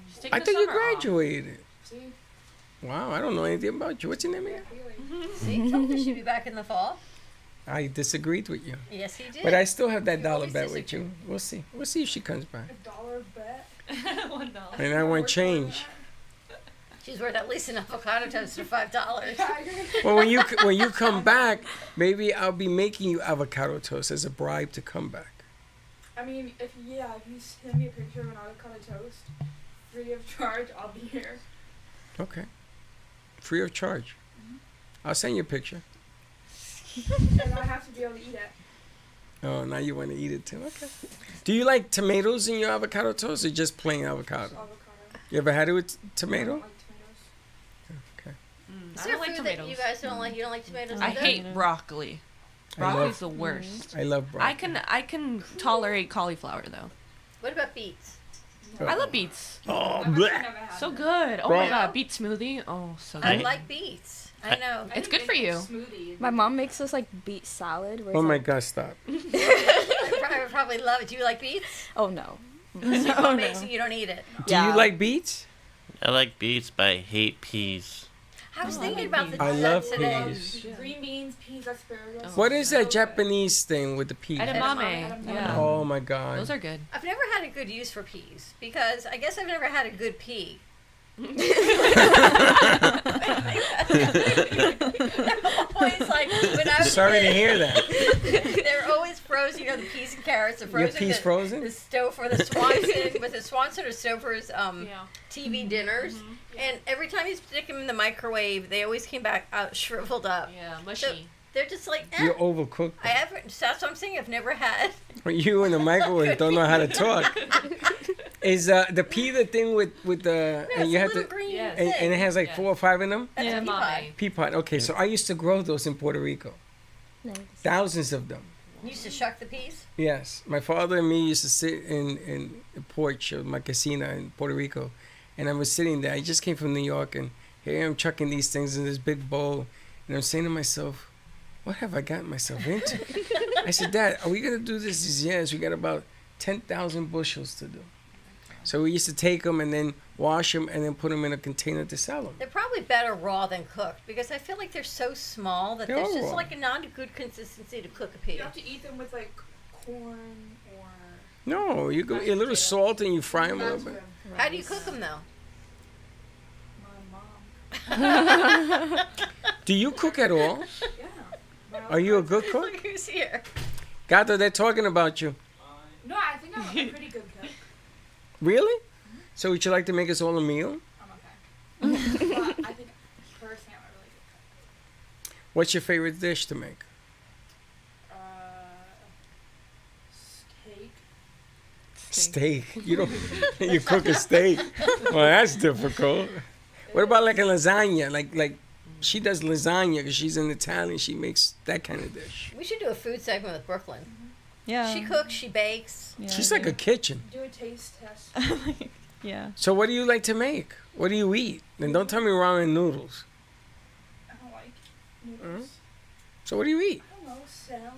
Just take I the thought you summer off. graduated. See? Wow, I don't know anything about you. What's your name again? See, told you she'd be back in the fall. I disagreed with you. Yes, he did. But I still have that dollar always bet with you. We'll see. We'll see if she comes back. $1 bet. $1. And I want change. She's worth at least an avocado toast for $5. Well, when you come back, maybe I'll be making you avocado toast as a bribe to come back. I mean, if you send me a picture of an avocado toast, free of charge, I'll be here. Okay. Free of charge. I'll send you a picture. And I have to be able to eat it. Oh, now you want to eat it too. Okay. Do you like tomatoes in your avocado toast or just plain avocado? Avocado. You ever had it with I tomato? don't like tomatoes. Okay. Is I there don't like food that tomatoes. you guys don't like? You don't like tomatoes? I either? hate broccoli. I love- Broccoli's the worst. I love broccoli. I can tolerate cauliflower though. What about beets? I love beets. Oh, I've bleh. never had So them. good. Oh Bro. my god, beet smoothie. Oh, so I good. like beets. I know. It's good for you. Smoothie. My mom makes us like beet salad. Where Oh it's my like, God, stop. I would probably love it. Do you like beets? Oh no. So your mom makes it, you don't eat it. Do you like beets? I like beets, but I hate peas. I was thinking about I that love today. peas. Green beans, peas, asparagus. What is that Japanese thing with the peas? Edamame. Yeah. Oh my God. Those are good. I've never had a good use for peas because I guess I've never had a good pea. Always like when I was a Sorry to kid, hear that. they're always frozen. You know, the peas and carrots are frozen. peas the, frozen? The Stouffer, the Swanson, with the Swanson or Stouffer's TV dinners. And every time you stick them in the microwave, they always came back out shriveled up. Yeah, So mushy. they're just like, You're overcooked. I haven't. That's what I'm saying. I've never had. You in the microwave don't know how to talk. Is the pea the thing with the and you have to green Yes. and it has like 4 or 5 in them? That's a pea pie. Pea pod. Okay, so I used to grow those in Puerto Rico. Nice. Thousands of them. You used to shuck the peas. Yes, my father and me used to sit in the porch of my casina in Puerto Rico, and I was sitting there. I just came from New York, and here I'm chucking these things in this big bowl, and I'm saying to myself, "What have I gotten myself into?" I said, "Dad, are we gonna do this?" He says, "Yes, we got about 10,000 bushels to do." So we used to take them and then wash them and then put them in a container to sell them. They're probably better raw than cooked because I feel like they're so small that They're there's all just raw. like a not a good consistency to cook a pea. You have to eat them with like corn or. No, you go a little salt and you fry them a little bit. How do you cook them though? My mom. Do you cook at all? Yeah. Are you a good cook? Look who's here. Gato, they're talking about you. No, I think I'm a pretty good cook. Really? So would you like to make us all a meal? I'm okay. But I think personally I'm a really good cook. What's your favorite dish to make? Steak. Steak. You don't. You cook a steak. Well, that's difficult. What about like a lasagna? Like she does lasagna because she's an Italian. She makes that kind of dish. We should do a food segment with Brooklyn. Yeah. She cooks, she bakes. Yeah, She's I like do. a kitchen. Do a taste test. Yeah. So what do you like to make? What do you eat? And don't tell me ramen noodles. I don't like noodles. So what do you eat? I don't know, salad.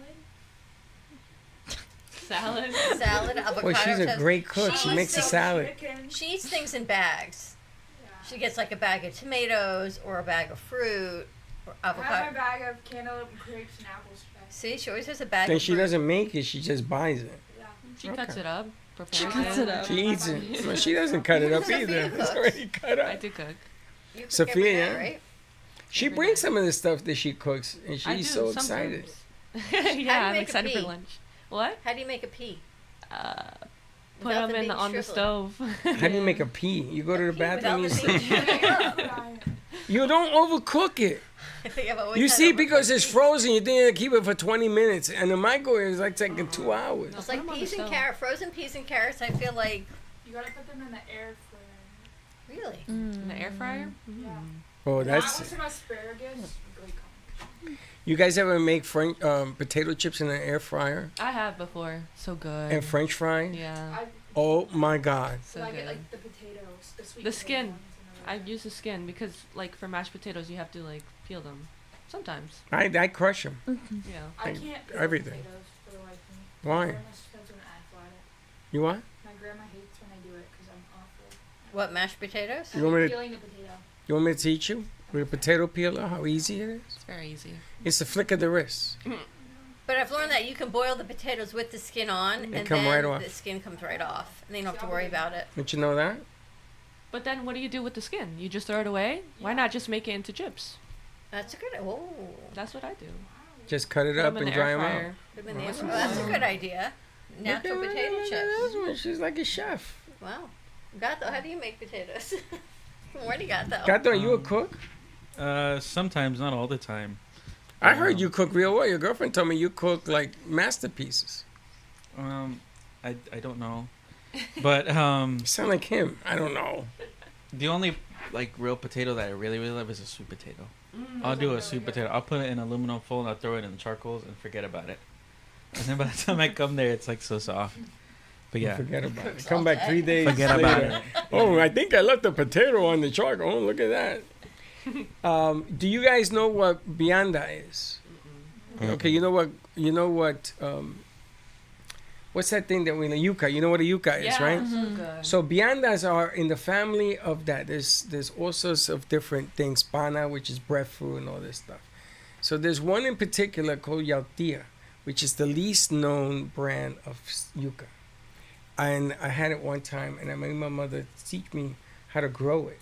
Salad. Salad, avocado Boy, she's a toast. great cook. She makes a salad. She eats things in bags. She gets like a bag of tomatoes or a bag of fruit or I have my avocado. bag of cantaloupe, grapes, and apples today. See, she always has a bag Then of she fruit. doesn't make it. She just buys it. She cuts it up. She prepares cuts it up. She eats it. Well, she doesn't cut it up either. It's already cut I up. do cook. You cook Sophia, every yeah. day, right? She brings some of the stuff that she cooks, and I she's do, so excited. Yeah, I'm make a excited for pea? lunch. What? How do you make a pea? Put Without them the in baby on the shriveling. stove. How do you make a pea? You go to the bathroom, Without you the say, baby shriveling. you don't overcook it. I think I've always You had see, overcooked because it's peas. frozen, you think you keep it for 20 minutes, and the microwave is like taking 2 hours. It's like them on the peas and stove. carrots, frozen peas and carrots. I feel like You gotta put them in the air fryer. really. In the air fryer? Yeah. Oh, That that's. with some asparagus. Great combo. You guys ever make potato chips in an air fryer I have before. So good. and French fry? Yeah. Oh my God! So I good. get like the potatoes, the sweet The potato skin. ones and I use the skin because, like, for mashed potatoes, you have to like peel them. Sometimes. I crush them. Yeah. I Like, can't peel everything. potatoes for the life of me. Why? My grandma says when I flat it. You what? My grandma hates when I do it because I'm awful. What, mashed potatoes? You want me to? Peeling the potato. You want me to teach you with a potato peeler how easy it is? It's very easy. It's a flick of the wrist. But I've learned that you can boil the potatoes with the skin on, and come then right off. the skin comes right off, and then you don't have to worry about it. Don't you know that? But then what do you do with the skin? You just throw it away? Why not just make it into chips? That's a good. Oh, That's what I do. Just cut it Put up 'em in and the dry air them out. fryer. put 'em in the air fryer. Oh, that's a good idea. Natural Look at potato her, chips. look at her. She's like a chef. Wow. Gato, how do you make potatoes? Where do you got that? Gato, are you a cook? Sometimes, not all the time. I heard you cook real well. Your girlfriend told me you cook like masterpieces. I don't know, but You sound like him. I don't know. the only like real potato that I really love is a sweet potato. I'll do a sweet potato. I'll put it in an aluminum foil and I'll throw it in the charcoals and forget about it. And then by the time I come there, it's like so soft. But yeah, Forget about it. Come back 3 days Forget later. about it. Oh, I think I left the potato on the charcoal. Oh, look at that. Do you guys know what vianda is? Okay, you know what? What's that thing that we yuca? You know what a yuca is, right? So good. So viandas are in the family of that. There's all sorts of different things. Pana, which is breadfruit and all this stuff. So there's one in particular called yautía, which is the least known brand of yuca. And I had it one time, and I made my mother teach me how to grow it.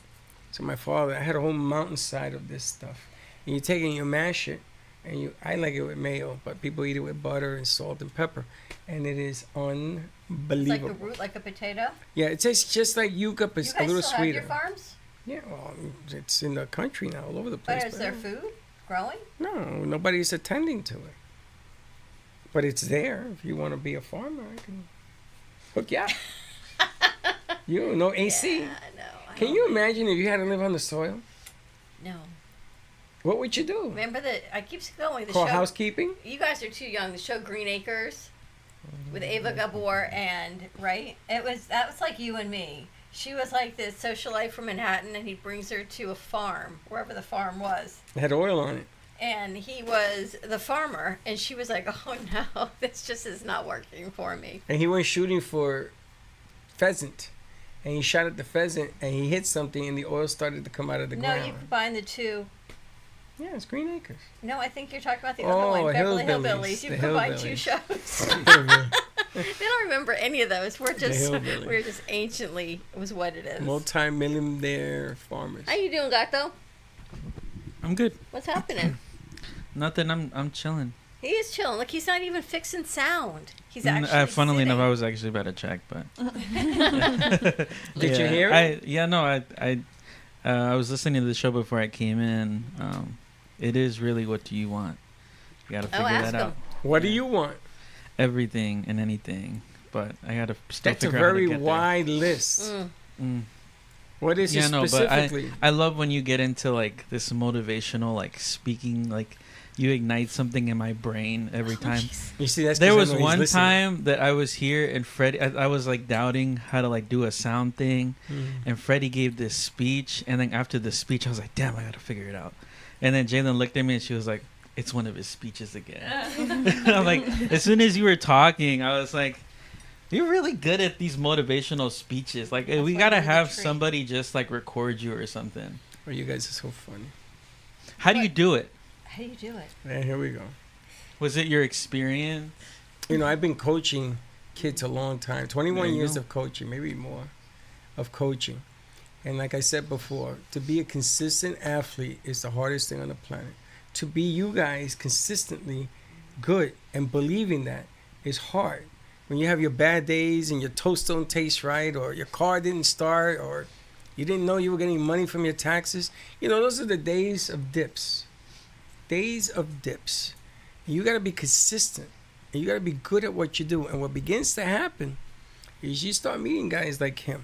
So my father, I had a whole mountainside of this stuff. And you take it and you mash it, and I like it with mayo, but people eat it with butter and salt and pepper, and it is It's like unbelievable. a root, like a potato. Yeah, it tastes just like yuca, but You it's a guys little still sweeter. have your farms? Yeah, well, it's in the country now, all over the place. But is there food growing? No, nobody's attending to it. But it's there. If you want to be a farmer, I can hook you up. You no AC. Yeah, no. Can you imagine if you had to live on the soil? No. What would you do? Remember I keep going. The Call show, housekeeping? You guys are too young. The show Green Acres with Ava Gabor and that was like you and me. She was like this socialite from Manhattan, and he brings her to a farm, wherever the farm was. It had oil on it. And he was the farmer, and she was like, "Oh no, this just is not working for me." And he went shooting for pheasant. And he shot at the pheasant, and he hit something, and the oil started to come out of the No, ground. you combine the two. Yeah, it's Green Acres. No, I think you're talking about the Oh, other one, Beverly Hillbillies. Hillbillies. You The combine two Hillbillies. shows. They don't remember any of those. We're Hillbillies. just anciently was what it is. Multi-millionaire farmers. How you doing, Gato? I'm good. What's happening? Nothing. I'm chilling. He is chilling. Look, he's not even fixing sound. He's actually Funnily enough, sitting. I was actually about to check, but Did you hear it? I was listening to the show before I came in. It is really what do you want? You got to figure ask that out. him. What do you want? Everything and anything, but I got to still That's a figure out how to very get there. wide list. What is it But specifically? I love when you get into like this motivational like speaking, like you ignite something in my brain every time. You see, that's 'cause there I was know he's one listening. time that I was here and Freddie, I was like doubting how to like do a sound thing, and Freddie gave this speech, and then after the speech I was like, damn, I gotta figure it out. And then Jalen looked at me and she was like, it's one of his speeches again. I'm like, as soon as you were talking, I was like, you're really good at these motivational speeches. Like, we gotta have somebody just like record you or something. Oh, you guys are so funny. How do you do it? How do you do it? Man, here we go. Was it your experience? You know, I've been coaching kids a long time. 21 years of coaching, maybe more, of coaching. And like I said before, to be a consistent athlete is the hardest thing on the planet. To be you guys consistently good and believing that is hard. When you have your bad days and your toast don't taste right, or your car didn't start, or you didn't know you were getting money from your taxes, you know, those are the days of dips. Days of dips. And you got to be consistent. And you got to be good at what you do. And what begins to happen is you start meeting guys like him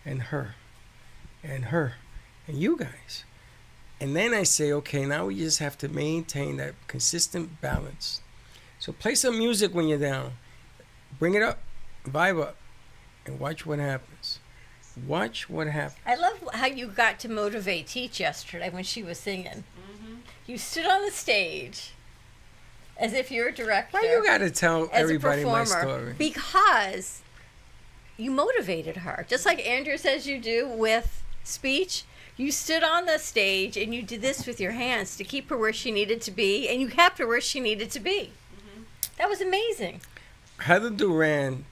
and her and her and you guys. And then I say, okay, now we just have to maintain that consistent balance. So play some music when you're down. Bring it up, vibe up, and watch what happens. Watch what happens. I love how you got to motivate Teach yesterday when she was singing. You stood on the stage as if you're a director. Why you got to tell everybody my performer, story? Because you motivated her. Just like Andrew says you do with speech. You stood on the stage and you did this with your hands to keep her where she needed to be, and you kept her where she needed to be. That was amazing. Heather Duran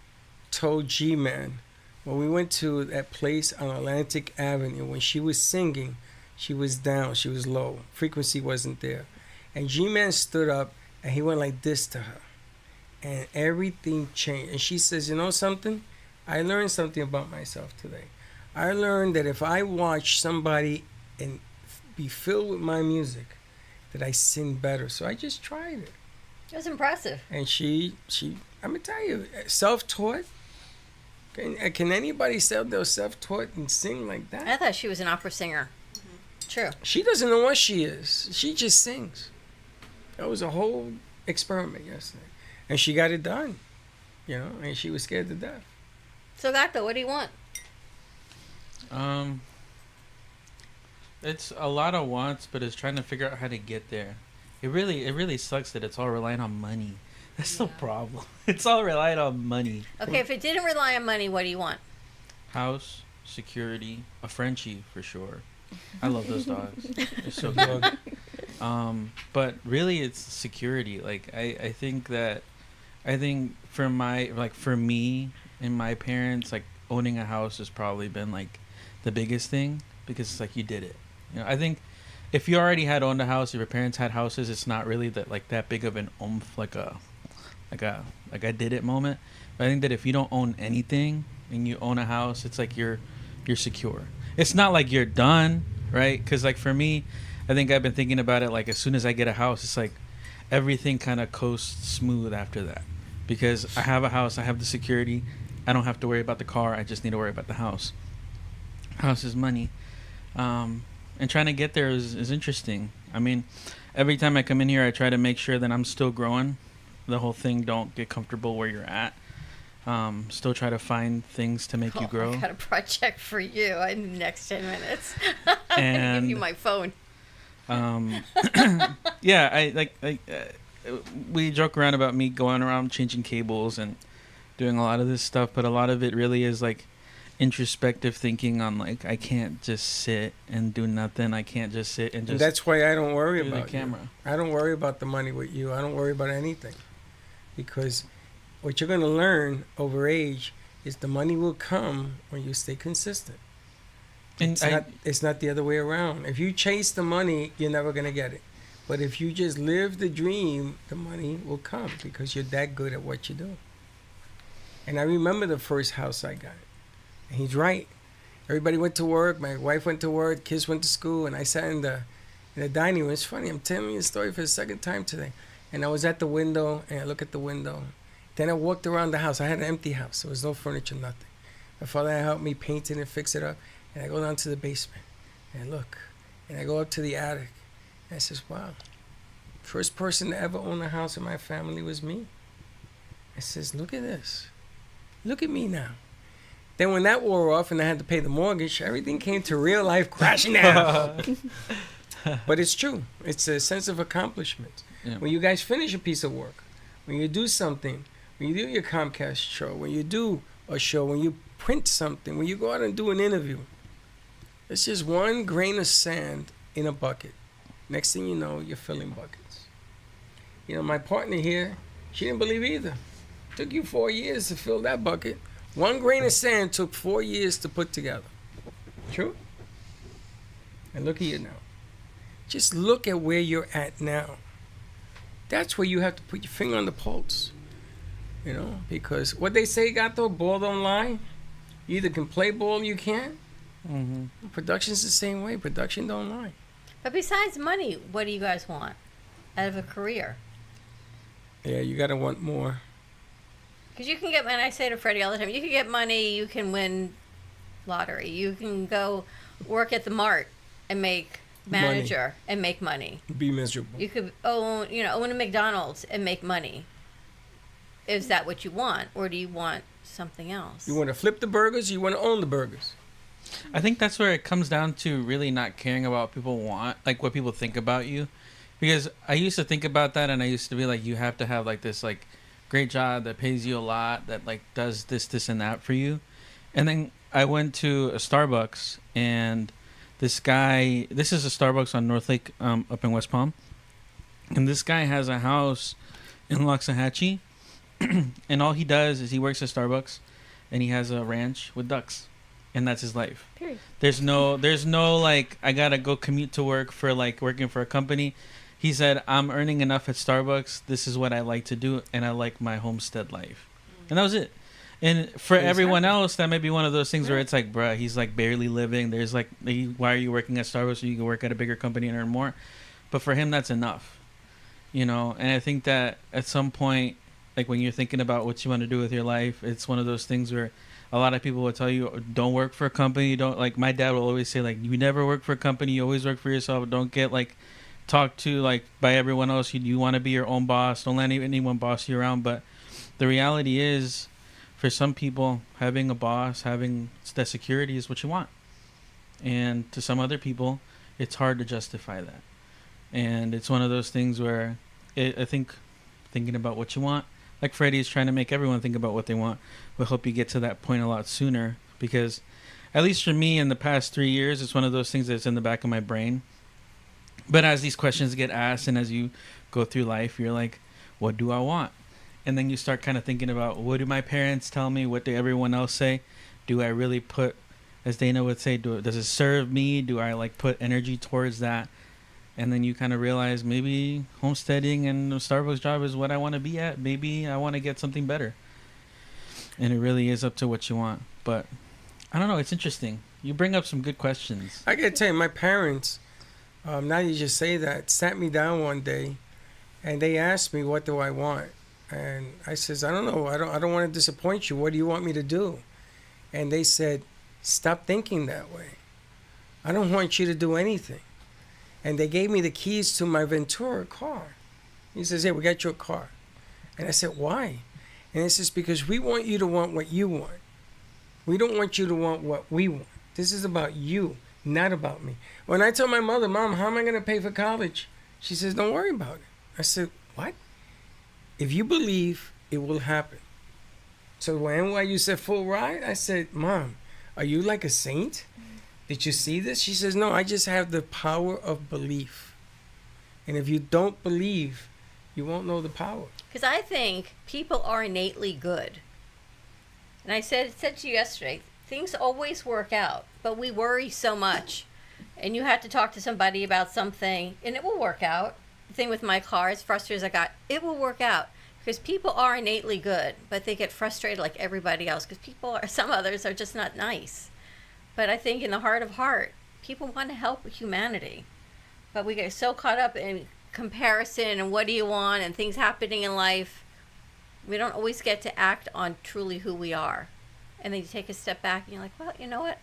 told G-Man when we went to that place on Atlantic Avenue, when she was singing, she was down, she was low. Frequency wasn't there. And G-Man stood up and he went like this to her. And everything changed. And she says, you know something? I learned something about myself today. I learned that if I watch somebody and be filled with my music, that I sing better. So I just tried it. It was impressive. And she I'm going to tell you, self-taught. Can anybody say they're self-taught and sing like that? I thought she was an opera singer. True. She doesn't know what she is. She just sings. That was a whole experiment yesterday. And she got it done. You know, and she was scared to death. So, Gato, what do you want? It's a lot of wants, but it's trying to figure out how to get there. It really sucks that it's all relying on money. That's the problem. It's all relying on money. Okay, if it didn't rely on money, what do you want? House, security, a Frenchie for sure. I love those dogs. They're so good. But really, it's security. Like I think for me and my parents, like owning a house has probably been like the biggest thing, because it's like you did it. You know, I think if you already had owned a house, if your parents had houses, it's not really that big of an oomph, like I did it moment. But I think that if you don't own anything and you own a house, it's like you're secure. It's not like you're done, right? Because like for me, I think I've been thinking about it, like as soon as I get a house, it's like everything kind of coasts smooth after that, because I have a house, I have the security, I don't have to worry about the car, I just need to worry about the house. House is money. And trying to get there is interesting. I mean, every time I come in here, I try to make sure that I'm still growing. The whole thing, don't get comfortable where you're at. Still try to find things to make you grow. I got a project for you in the next 10 minutes. I'm And going to give you my phone. Yeah, we joke around about me going around changing cables and doing a lot of this stuff, but a lot of it really is like introspective thinking on like, I can't just sit and do nothing. I can't just sit and just. And that's why I don't worry about the camera. You. I don't worry about the money with you. I don't worry about anything, because what you're going to learn over age is the money will come when you stay consistent. And it's not the other way around. If you chase the money, you're never going to get it. But if you just live the dream, the money will come, because you're that good at what you do. And I remember the first house I got. And he's right. Everybody went to work. My wife went to work. Kids went to school. And I sat in the dining room. It's funny. I'm telling you a story for the second time today. And I was at the window, and I look at the window. Then I walked around the house. I had an empty house. There was no furniture, nothing. My father helped me paint it and fix it up. And I go down to the basement, and I look. And I go up to the attic. And I says, wow. First person to ever own a house in my family was me. I says, look at this. Look at me now. Then when that wore off and I had to pay the mortgage, everything came to real life crashing down. But it's true. It's a sense of accomplishment. Yeah. When you guys finish a piece of work, when you do something, when you do your Comcast show, when you do a show, when you print something, when you go out and do an interview, it's just one grain of sand in a bucket. Next thing you know, you're filling buckets. You know, my partner here, she didn't believe either. Took you 4 years to fill that bucket. One grain of sand took 4 years to put together. True? And look at you now. Just look at where you're at now. That's where you have to put your finger on the pulse. You know, because what they say, Gato, ball don't lie. You either can play ball or you can't. Mm-hmm. Production's the same way. Production don't lie. But besides money, what do you guys want out of a career? Yeah, you got to want more. Because you can get, and I say to Freddie all the time, you can get money, you can win lottery, you can go work at the mart and make manager and make money. Be miserable. You could own a McDonald's and make money. Is that what you want, or do you want something else? You want to flip the burgers, or you want to own the burgers? I think that's where it comes down to really not caring about what people want, like what people think about you. Because I used to think about that, and I used to be like, you have to have like this like great job that pays you a lot, that like does this and that for you. And then I went to a Starbucks, and this is a Starbucks on North Lake up in West Palm, and this guy has a house in Loxahatchee, and all he does is he works at Starbucks, and he has a ranch with ducks, and that's his life. Period. There's no like I gotta go commute to work for like working for a company. He said, I'm earning enough at Starbucks. This is what I like to do, and I like my homestead life. And that was it. And for everyone else, that may be one of those things where it's like, bruh, he's like barely living. There's like, why are you working at Starbucks so you can work at a bigger company and earn more? But for him, that's enough. You know, and I think that at some point, like when you're thinking about what you want to do with your life, it's one of those things where a lot of people will tell you, don't work for a company. Don't, like my dad will always say, like, you never work for a company. You always work for yourself. Don't get like talked to like by everyone else. You want to be your own boss. Don't let anyone boss you around. But the reality is, for some people, having a boss, having that security is what you want. And to some other people, it's hard to justify that. And it's one of those things where I think thinking about what you want, like Freddie is trying to make everyone think about what they want, will help you get to that point a lot sooner. Because at least for me in the past 3 years, it's one of those things that's in the back of my brain. But as these questions get asked and as you go through life, you're like, what do I want? And then you start kind of thinking about, what do my parents tell me? What do everyone else say? Do I really put, as Dana would say, does it serve me? Do I like put energy towards that? And then you kind of realize maybe homesteading and a Starbucks job is what I want to be at. Maybe I want to get something better. And it really is up to what you want. But I don't know. It's interesting. You bring up some good questions. I gotta tell you, my parents, now you just say that, sat me down one day, and they asked me, what do I want? And I says, I don't know. I don't want to disappoint you. What do you want me to do? And they said, stop thinking that way. I don't want you to do anything. And they gave me the keys to my Ventura car. He says, hey, we got your car. And I said, why? And he says, because we want you to want what you want. We don't want you to want what we want. This is about you, not about me. When I told my mother, Mom, how am I going to pay for college? She says, don't worry about it. I said, what? If you believe, it will happen. So when NYU said full ride, I said, Mom, are you like a saint? Did you see this? She says, no, I just have the power of belief. And if you don't believe, you won't know the power. Because I think people are innately good. And I said to you yesterday, things always work out, but we worry so much. And you have to talk to somebody about something, and it will work out. The thing with my car, as frustrated as I got, it will work out. Because people are innately good, but they get frustrated like everybody else. Because some others are just not nice. But I think in the heart of heart, people want to help humanity. But we get so caught up in comparison and what do you want and things happening in life. We don't always get to act on truly who we are. And then you take a step back and you're like, well, you know what?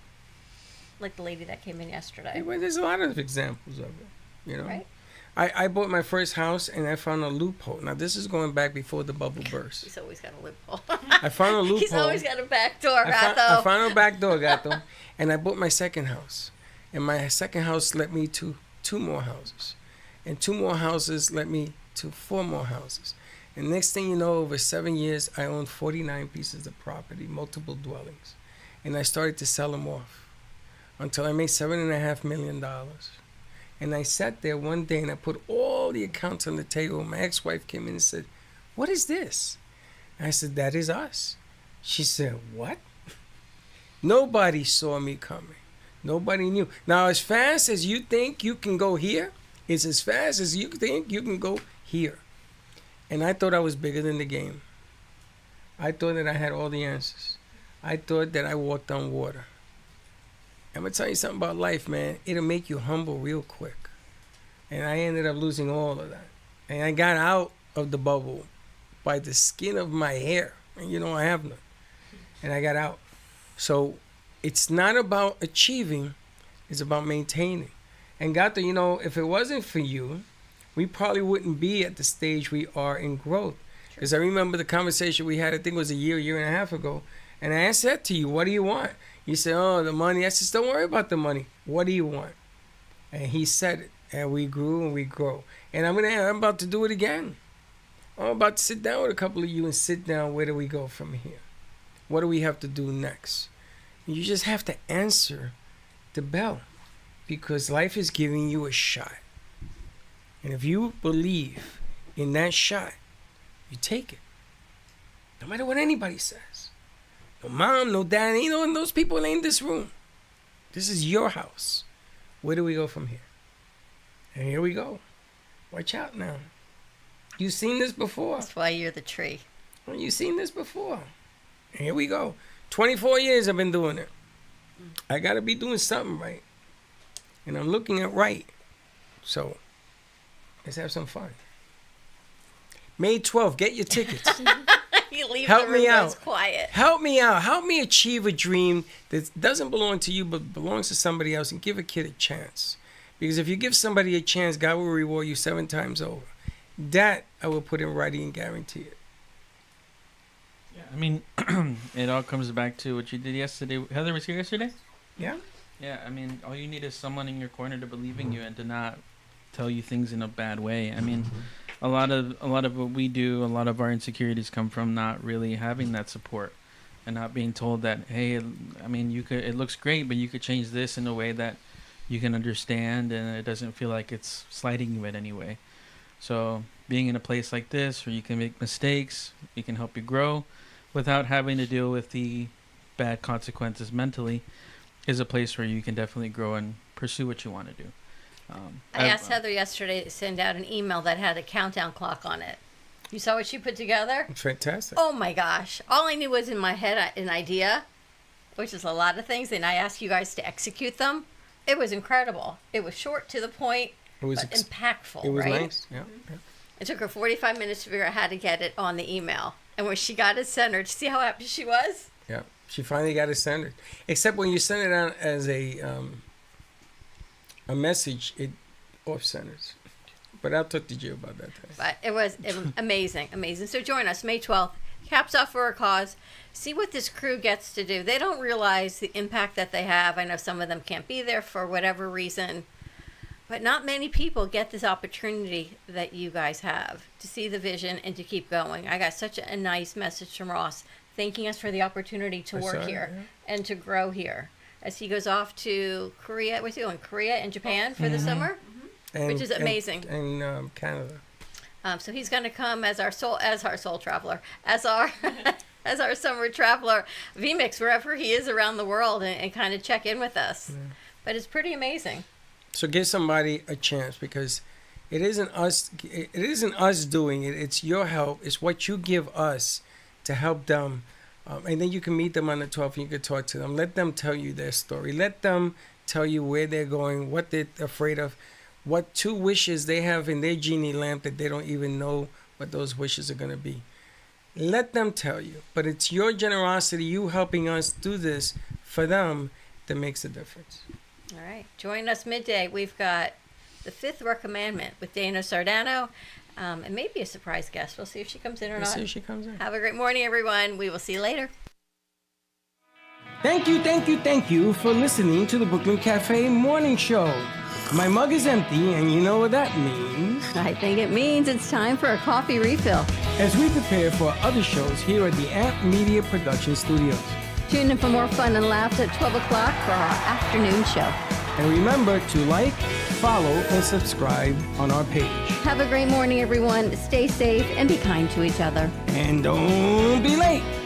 Like the lady that came in yesterday. Well, there's a lot of examples of it, you know. Right? I bought my first house and I found a loophole. Now, this is going back before the bubble burst. He's always got a loophole. I found a loophole. He's always got a back door, Gato. I found a back door, Gato. And I bought my second house. And my second house led me to 2 more houses. And 2 more houses led me to 4 more houses. And next thing you know, over 7 years, I owned 49 pieces of property, multiple dwellings. And I started to sell them off until I made $7.5 million. And I sat there one day and I put all the accounts on the table. My ex-wife came in and said, "What is this?" I said, "That is us." She said, "What?" Nobody saw me coming. Nobody knew. Now, as fast as you think you can go here, it's as fast as you think you can go here. And I thought I was bigger than the game. I thought that I had all the answers. I thought that I walked on water. I'm going to tell you something about life, man. It'll make you humble real quick. And I ended up losing all of that. And I got out of the bubble by the skin of my hair. And you know I have none. And I got out. So it's not about achieving. It's about maintaining. And Gato, you know, if it wasn't for you, we probably wouldn't be at the stage we are in growth. Because I remember the conversation we had, I think it was a year and a half ago. And I said to you, "What do you want?" You said, "Oh, the money." I said, "Don't worry about the money. What do you want?" And he said it. And we grew and we grow. And I'm about to do it again. I'm about to sit down with a couple of you and sit down. Where do we go from here? What do we have to do next? You just have to answer the bell. Because life is giving you a shot. And if you believe in that shot, you take it. No matter what anybody says. No mom, no dad, you know, and those people ain't in this room. This is your house. Where do we go from here? And here we go. Watch out now. You've seen this before. That's why you're the tree. Well, you've seen this before. And here we go. 24 years I've been doing it. I got to be doing something right. And I'm looking at right. So, let's have some fun. May 12th, get your tickets. You leave Help the room me out. goes quiet. Help me out. Help me achieve a dream that doesn't belong to you but belongs to somebody else, and give a kid a chance. Because if you give somebody a chance, God will reward you 7 times over. That I will put in writing and guarantee it. Yeah, I mean, it all comes back to what you did yesterday. Heather was here yesterday? Yeah. Yeah, I mean, all you need is someone in your corner to believe in you and to not tell you things in a bad way. I mean, a lot of what we do, a lot of our insecurities come from not really having that support and not being told that, hey, I mean, it looks great, but you could change this in a way that you can understand and it doesn't feel like it's slighting you in any way. So being in a place like this where you can make mistakes, we can help you grow without having to deal with the bad consequences mentally, is a place where you can definitely grow and pursue what you want to do. I asked Heather yesterday to send out an email that had a countdown clock on it. You saw what she put together? It's fantastic. Oh my gosh. All I knew was in my head an idea, which is a lot of things, and I asked you guys to execute them. It was incredible. It was short, to the point, but impactful, It was right? nice, yeah. It took her 45 minutes to figure out how to get it on the email. And when she got it centered, see how happy she was? Yeah, she finally got it centered. Except when you send it out as a message, it off-centers. But I'll talk to you about that. But it was amazing, amazing. So join us May 12th. Caps Off for a Cause. See what this crew gets to do. They don't realize the impact that they have. I know some of them can't be there for whatever reason. But not many people get this opportunity that you guys have to see the vision and to keep going. I got such a nice message from Ross thanking us for the opportunity to work here and to grow here. As he goes off to Korea, what's he going? Korea and Japan for the summer, which is amazing. And Canada. So he's going to come as our soul traveler, as our summer traveler, VMix, wherever he is around the world, and kind of check in with us. Yeah. But it's pretty amazing. So give somebody a chance, because it isn't us doing it. It's your help. It's what you give us to help them. And then you can meet them on the 12th and you can talk to them. Let them tell you their story. Let them tell you where they're going, what they're afraid of, what 2 wishes they have in their genie lamp that they don't even know what those wishes are going to be. Let them tell you. But it's your generosity, you helping us do this for them, that makes a difference. All right. Join us midday. We've got the 5th Recommandment with Dana Sardano. And maybe a surprise guest. We'll see if she comes in or not. See if she comes in. Have a great morning, everyone. We will see you later. Thank you for listening to the Brooklyn Cafe Morning Show. My mug is empty, and you know what that means. I think it means it's time for a coffee refill. As we prepare for other shows here at the Amp Media Production Studios. Tune in for more fun and laughs at 12 o'clock for our afternoon show. And remember to like, follow, and subscribe on our page. Have a great morning, everyone. Stay safe and be kind to each other. And don't be late.